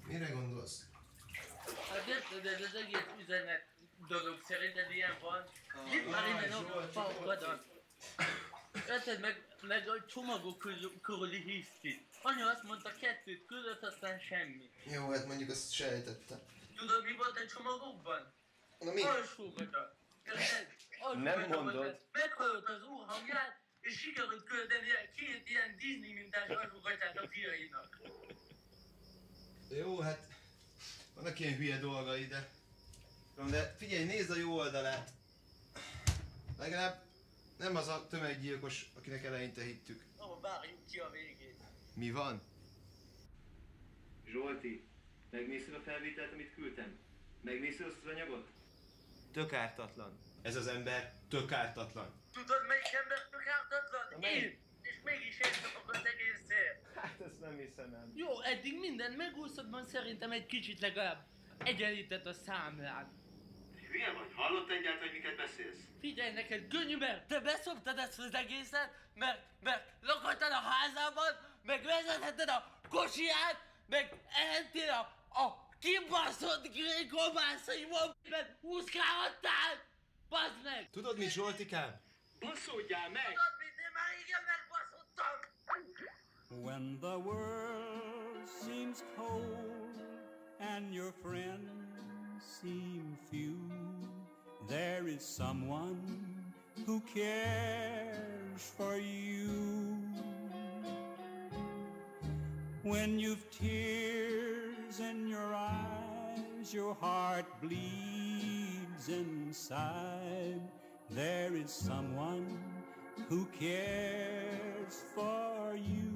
Mire gondolsz? Hát érted, ez az egész üzenet dolog szerinted ilyen van. Itt már innen a paukadat. Érted, meg a csomagok körüli hiszti. Anya azt mondta, 2 küldött, aztán semmi. Jó, hát mondjuk azt sejtettem. Tudod, mi volt a csomagokban? Na mi? Alsógatat. Nem mondod. Meghallott az úr hangját, és sikerült küldeni 2 ilyen Disney mintás alsógatját a fiainak. Jó, hát vannak ilyen hülye dolgai, de figyelj, nézd a jó oldalát. Legalább nem az a tömeggyilkos, akinek eleinte hittük. Ó, várjuk ki a végét. Mi van? Zsolti, megnézted a felvételt, amit küldtem? Megnézted azt az anyagot? Tök ártatlan. Ez az ember tök ártatlan. Tudod, melyik ember tök ártatlan? Én! És mégis én kapok az egészért. Hát ezt nem hiszem el. Jó, eddig minden megúszodban szerintem egy kicsit legalább egyenlített a számlán. Hülye vagy? Hallott egyáltalán, hogy miket beszélsz? Figyelj neked, Gönyű, mert te beszoptad ezt az egészet, mert lakhattad a házában, meg vezetheted a kosiját, meg ehettél a kibaszott grék komászaiból, meg húzkálhattál! Bazd meg! Tudod mit, Zsoltikám? Baszódjál meg! Tudod mit, én már régen megbaszottam! When the world seems cold and your friends seem few, there is someone who cares for you. When you've tears in your eyes, your heart bleeds inside, there is someone who cares for you.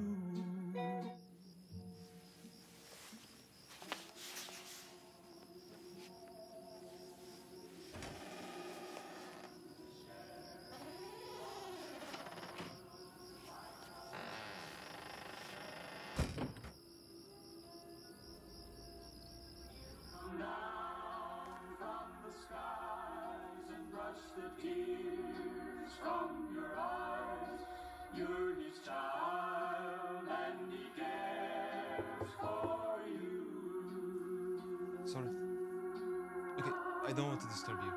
Sorry. Okay, I don't want to disturb you.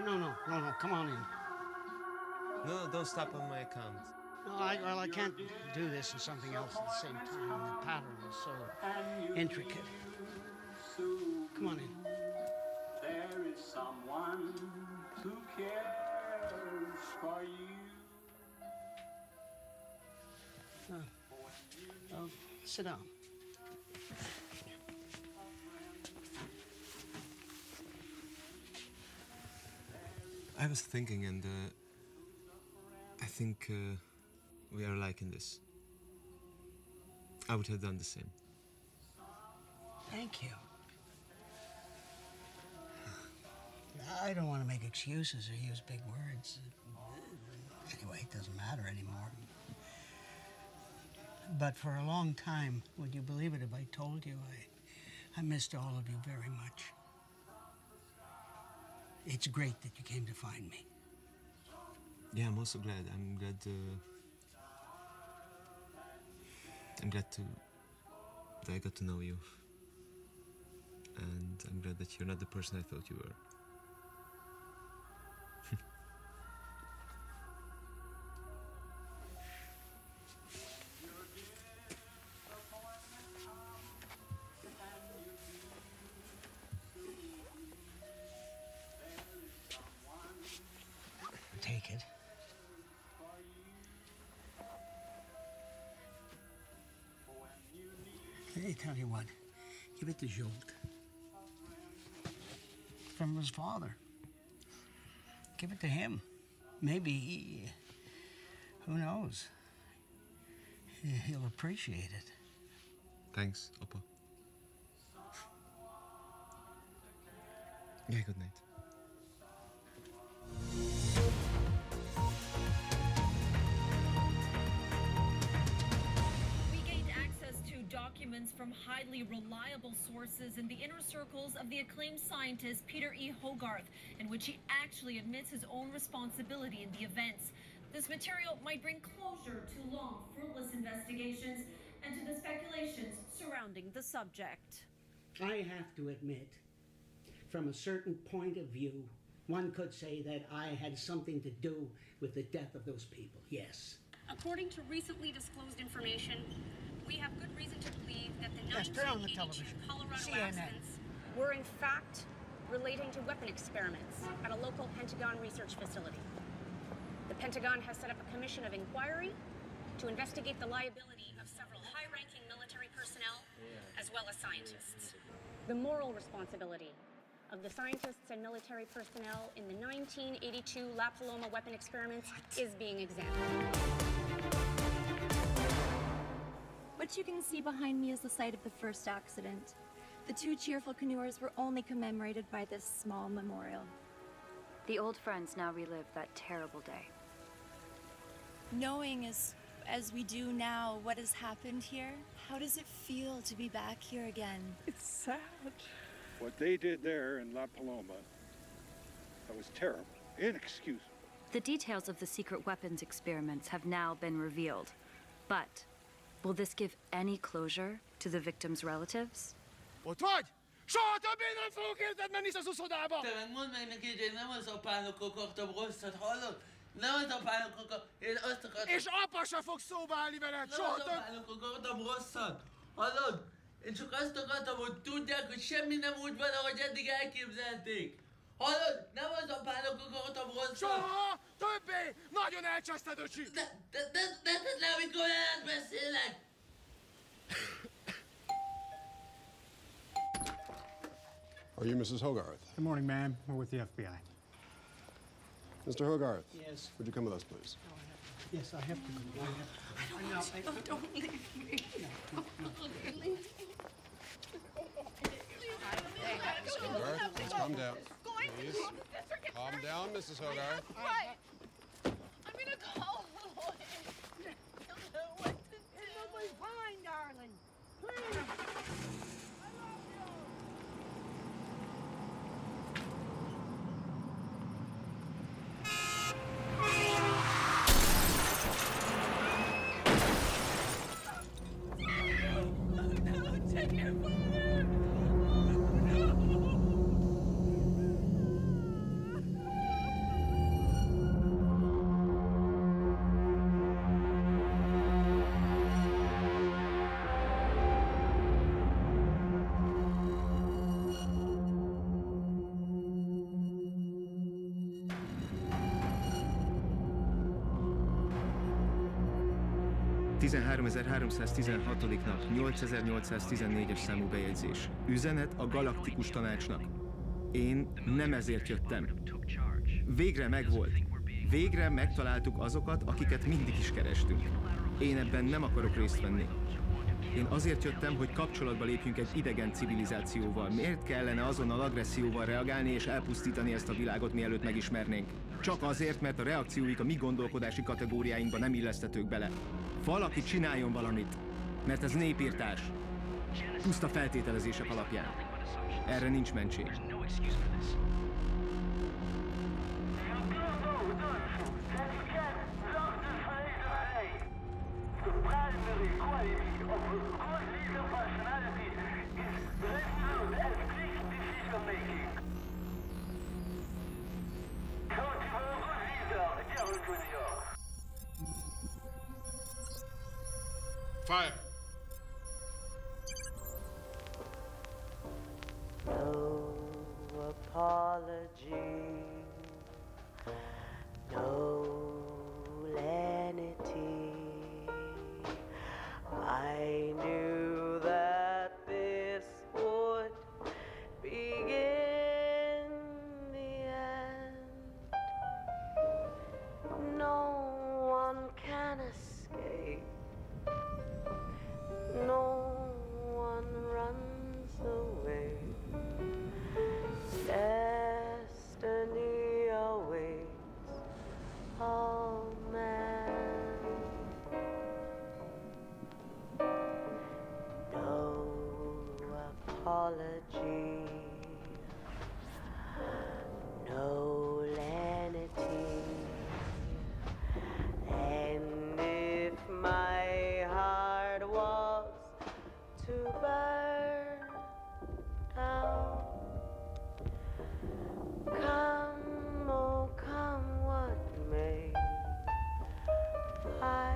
No, come on in. No, don't stop on my account. No, I can't do this and something else at the same time. The pattern is so intricate. Come on in. There is someone who cares for you. Sit down. I was thinking, and I think we are alike in this. I would have done the same. Thank you. I don't want to make excuses or use big words. Anyway, it doesn't matter anymore. But for a long time, would you believe it if I told you, I missed all of you very much. It's great that you came to find me. Yeah, I'm also glad. I'm glad that I got to know you. And I'm glad that you're not the person I thought you were. Take it. Hey, tell you what, give it to Jolt. From his father. Give it to him. Maybe he, who knows, he'll appreciate it. Thanks, Oppa. Yeah, good night. Documents from highly reliable sources in the inner circles of the acclaimed scientist Peter E. Hogarth, in which he actually admits his own responsibility in the events. This material might bring closure to long, fruitless investigations and to the speculations surrounding the subject. I have to admit, from a certain point of view, one could say that I had something to do with the death of those people, yes. According to recently disclosed information, we have good reason to believe that the 1982 Colorado accidents were in fact relating to weapon experiments at a local Pentagon research facility. The Pentagon has set up a commission of inquiry to investigate the liability of several high-ranking military personnel as well as scientists. The moral responsibility of the scientists and military personnel in the 1982 La Paloma weapon experiments is being examined. What you can see behind me is the site of the first accident. The two cheerful canoers were only commemorated by this small memorial. The old friends now relive that terrible day. Knowing as we do now what has happened here, how does it feel to be back here again? It's sad. What they did there in La Paloma, that was terrible, inexcusable. The details of the secret weapons experiments have now been revealed. But will this give any closure to the victims' relatives? Ott vagy? Soha többé nem fogok érted menni az uszodába! Te meg mondd meg neki, hogy én nem az apának akartam rosszat, hallod? Nem az apának akartam, én azt akartam... És apa se fog szóba állni veled, soha több! Nem az apának akartam rosszat, hallod? Én csak azt akartam, hogy tudják, hogy semmi nem úgy van, ahogy eddig elképzelték. Hallod? Nem az apának akartam rosszat. Soha többé! Nagyon elcseszted, öcsi! De tedd le, amikor veled beszélek! Are you Mrs. Hogarth? Good morning, ma'am. We're with the FBI. Mr. Hogarth. Yes. Would you come with us, please? Yes, I have to go. Don't leave me. Don't leave me. Mr. Hogarth, please calm down. Please. Calm down, Mrs. Hogarth. What? I'm gonna call a lawyer. It'll be fine, darling. Please. Take your father! nap, 8814-es számú bejegyzés. Üzenet a Galaktikus Tanácsnak. Én nem ezért jöttem. Végre megvolt. Végre megtaláltuk azokat, akiket mindig is kerestünk. Én ebben nem akarok részt venni. Én azért jöttem, hogy kapcsolatba lépjünk egy idegen civilizációval. Miért kellene azonnal agresszióval reagálni és elpusztítani ezt a világot, mielőtt megismernénk? Csak azért, mert a reakcióik a mi gondolkodási kategóriáinkba nem illesztetők bele. Valaki csináljon valamit, mert ez népírtás. Puszta feltételezések alapján. Erre nincs mentség. The primary quality of a good leader personality is resolute and quick decision making. So to a good leader, György Junior. Fire! No apology, no lenity. I knew that this would begin the end. No one can escape. No one runs away. Destiny awaits all men. No apology, no lenity, and if my heart was to burn down, come, oh come what may, I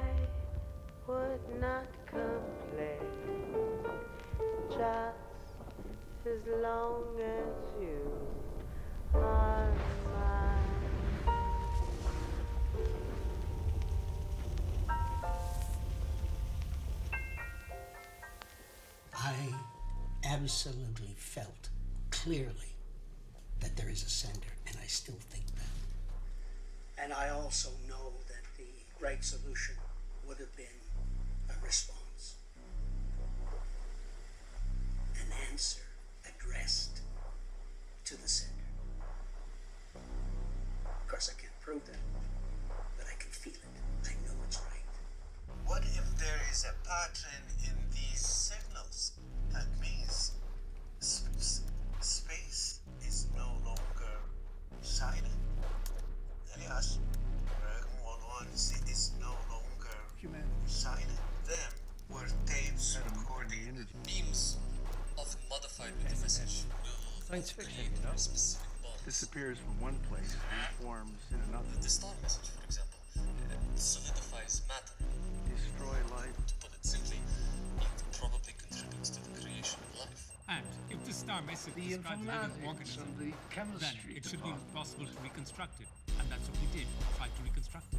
would not complain. Just as long as you are mine. I absolutely felt clearly that there is a sender, and I still think that. And I also know that the right solution would have been a response. An answer addressed to the sender. Of course, I can't prove that, but I can feel it. I know it's right. What if there is a pattern in these signals that means Science fiction, you know? Disappears from one place and forms in another. The star message, for example, solidifies matter. Destroy life. To put it simply, it probably contributes to the creation of life. And if the star message describes a living organism, then it should be possible to reconstruct it. And that's what we did, tried to reconstruct it.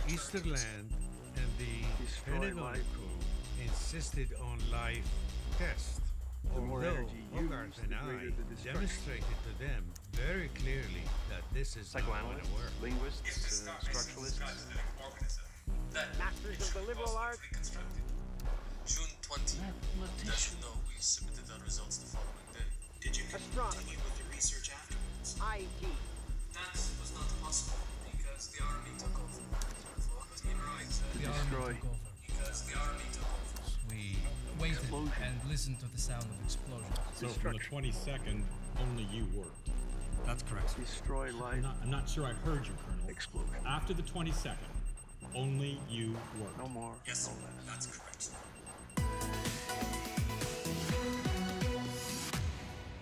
Easterland and the Pentagon crew insisted on life test. The more Although energy Hogarth used, and the I greater the destruction. demonstrated to them very clearly that this is not going to work. Linguists, structuralists. Masters of the liberal arts. June 20. As you know, we submitted our results the following day. Did you continue with your research afterwards? IT. That was not possible because the army took over. Because the army took over. We waited and listened to the sound of explosions. So from the 22nd, only you worked. That's correct. Destroy life. I'm not sure I heard you, Colonel. Explosion. After the 22nd, only you worked. No more. Yes, no less. that's correct.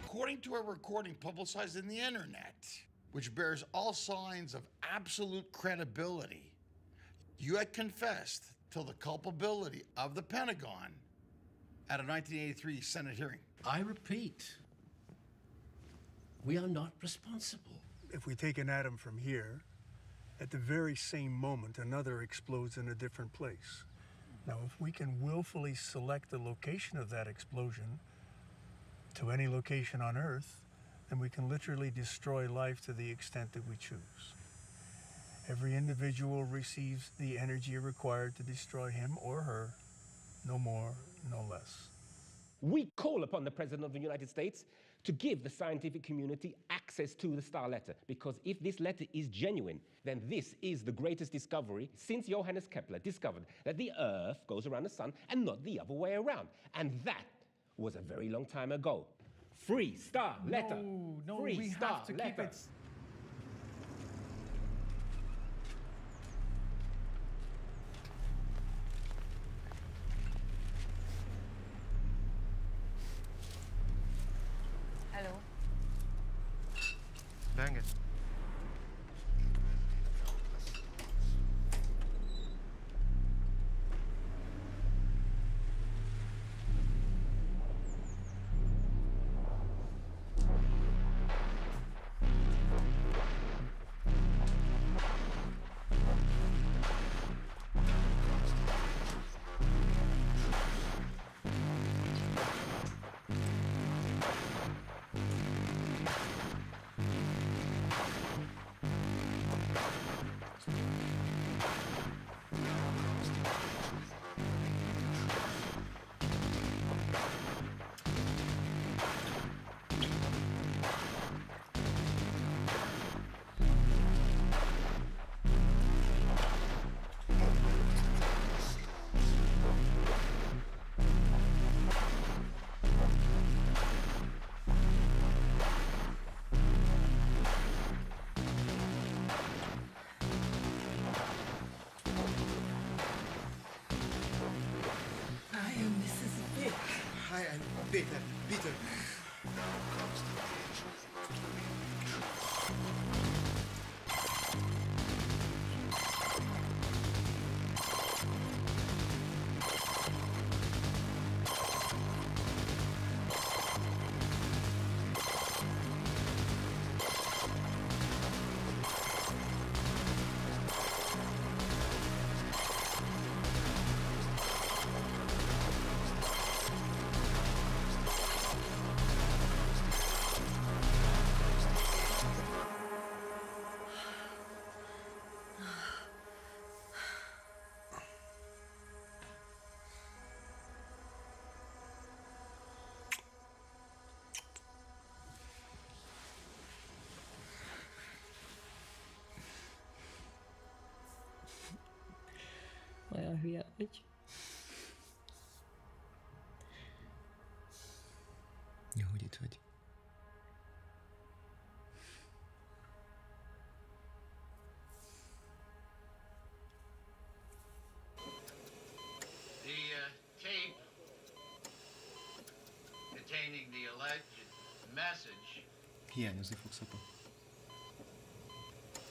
According to a recording publicized in the internet, which bears all signs of absolute credibility, you had confessed to the culpability of the Pentagon at a 1983 Senate hearing. I repeat, we are not responsible. If we take an atom from here, at the very same moment, another explodes in a different place. Now, if we can willfully select the location of that explosion to any location on Earth, then we can literally destroy life to the extent that we choose. Every individual receives the energy required to destroy him or her, no more, no less. We call upon the President of the United States to give the scientific community access to the star letter, because if this letter is genuine, then this is the greatest discovery since Johannes Kepler discovered that the Earth goes around the sun and not the other way around. And that was a very long time ago. Free star letter. No, Free we star have to letter. keep it. Hello. Bang it. Peter, Peter. Olyan hülye vagy. Jó, hogy itt vagy. The tape containing the alleged message Hiányozni fogsz, apa.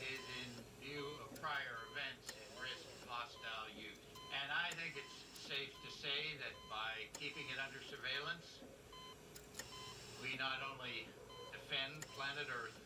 is in view of prior events and risk hostile use. And I think it's safe to say that by keeping it under surveillance, we not only defend planet Earth,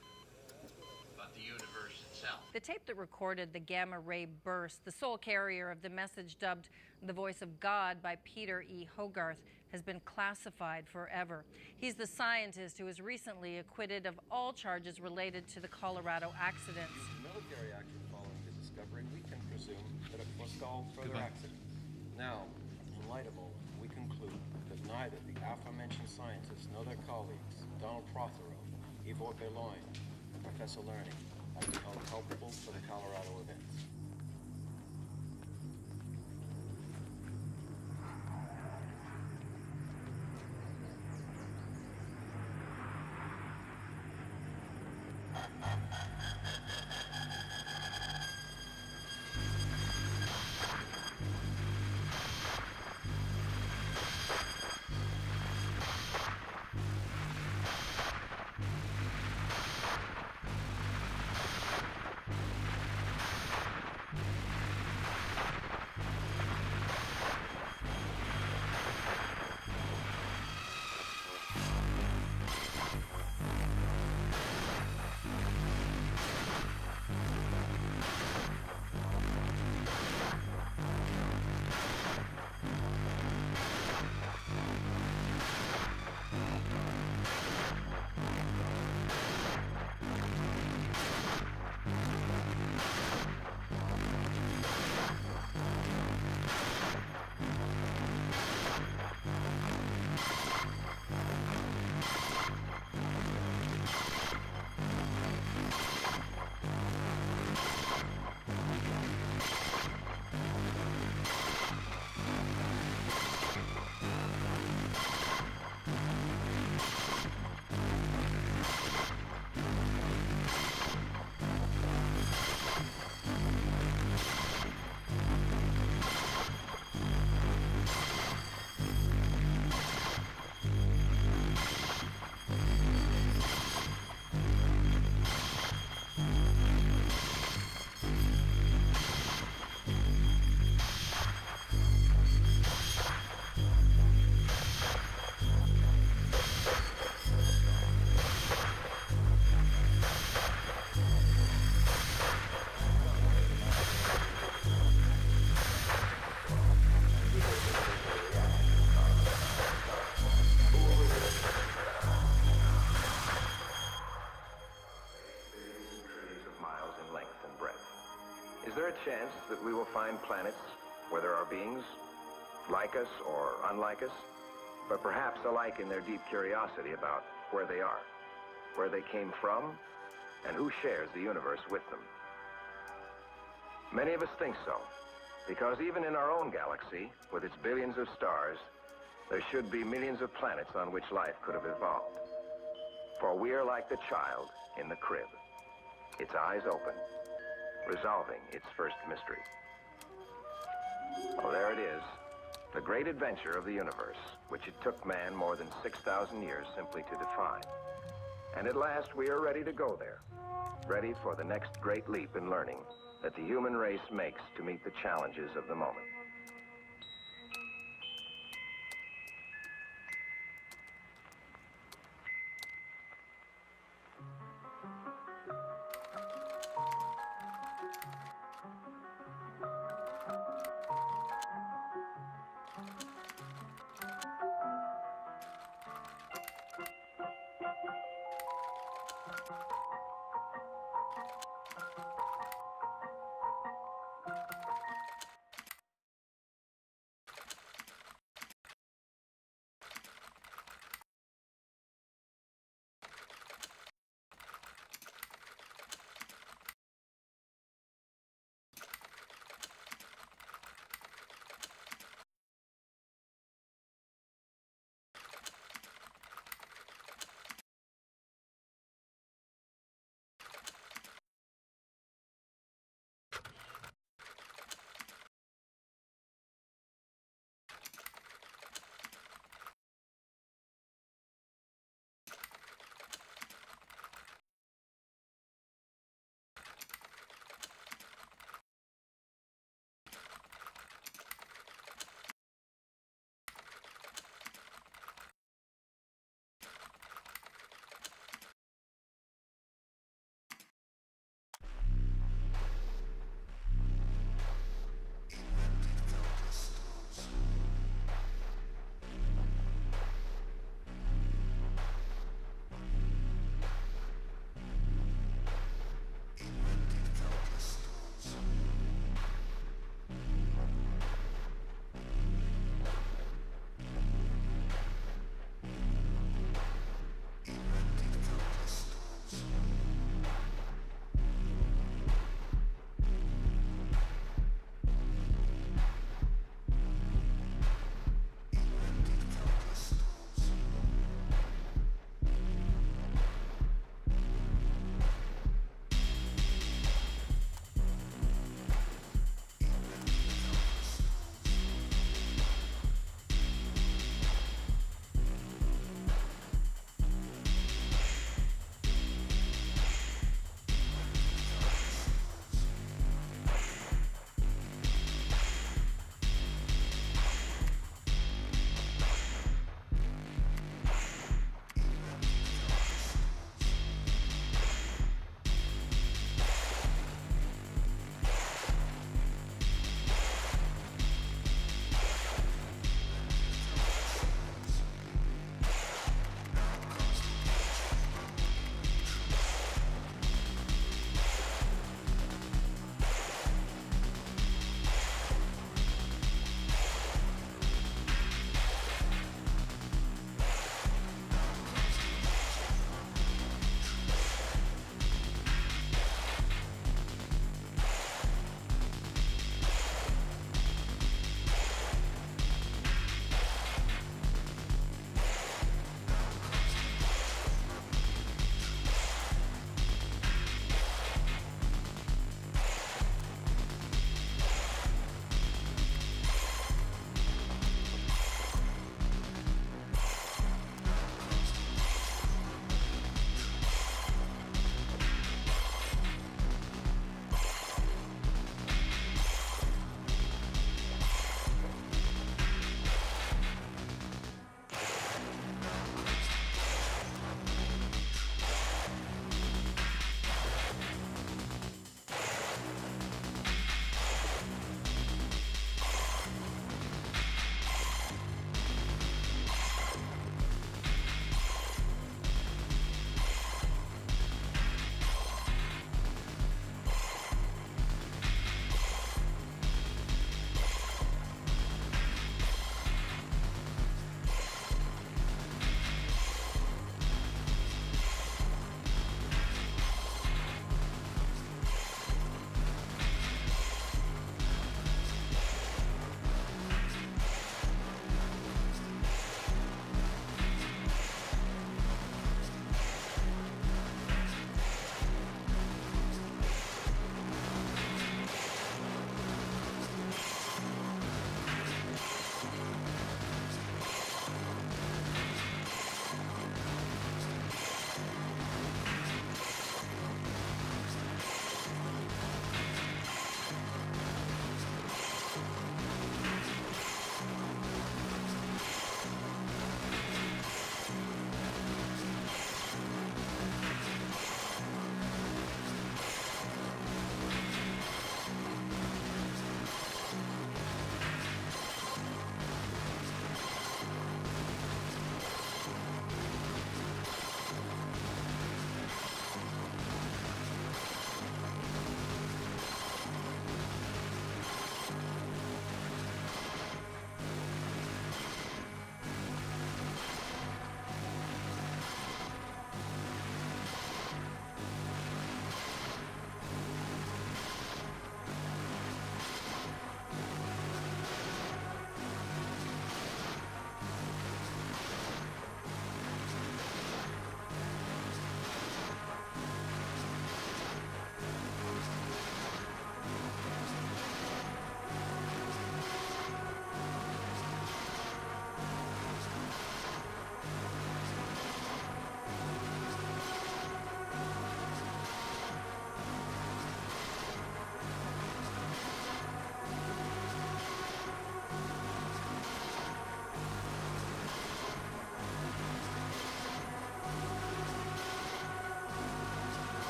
but the universe itself. The tape that recorded the gamma ray burst, the sole carrier of the message dubbed The Voice of God by Peter E. Hogarth, has been classified forever. He's the scientist who was recently acquitted of all charges related to the Colorado accidents. Military action following the discovery, we can presume that it forestalled further accidents. Now, in light of all, we conclude that neither the aforementioned scientists nor their colleagues, Donald Prothero, Ivor Beloin, and Professor Learning, have been held culpable for the Colorado events. Chance that we will find planets where there are beings like us or unlike us, but perhaps alike in their deep curiosity about where they are, where they came from, and who shares the universe with them. Many of us think so, because even in our own galaxy, with its billions of stars, there should be millions of planets on which life could have evolved. For we are like the child in the crib, its eyes open, resolving its first mystery. Oh, there it is, the great adventure of the universe, which it took man more than 6,000 years simply to define. And at last we are ready to go there, ready for the next great leap in learning that the human race makes to meet the challenges of the moment.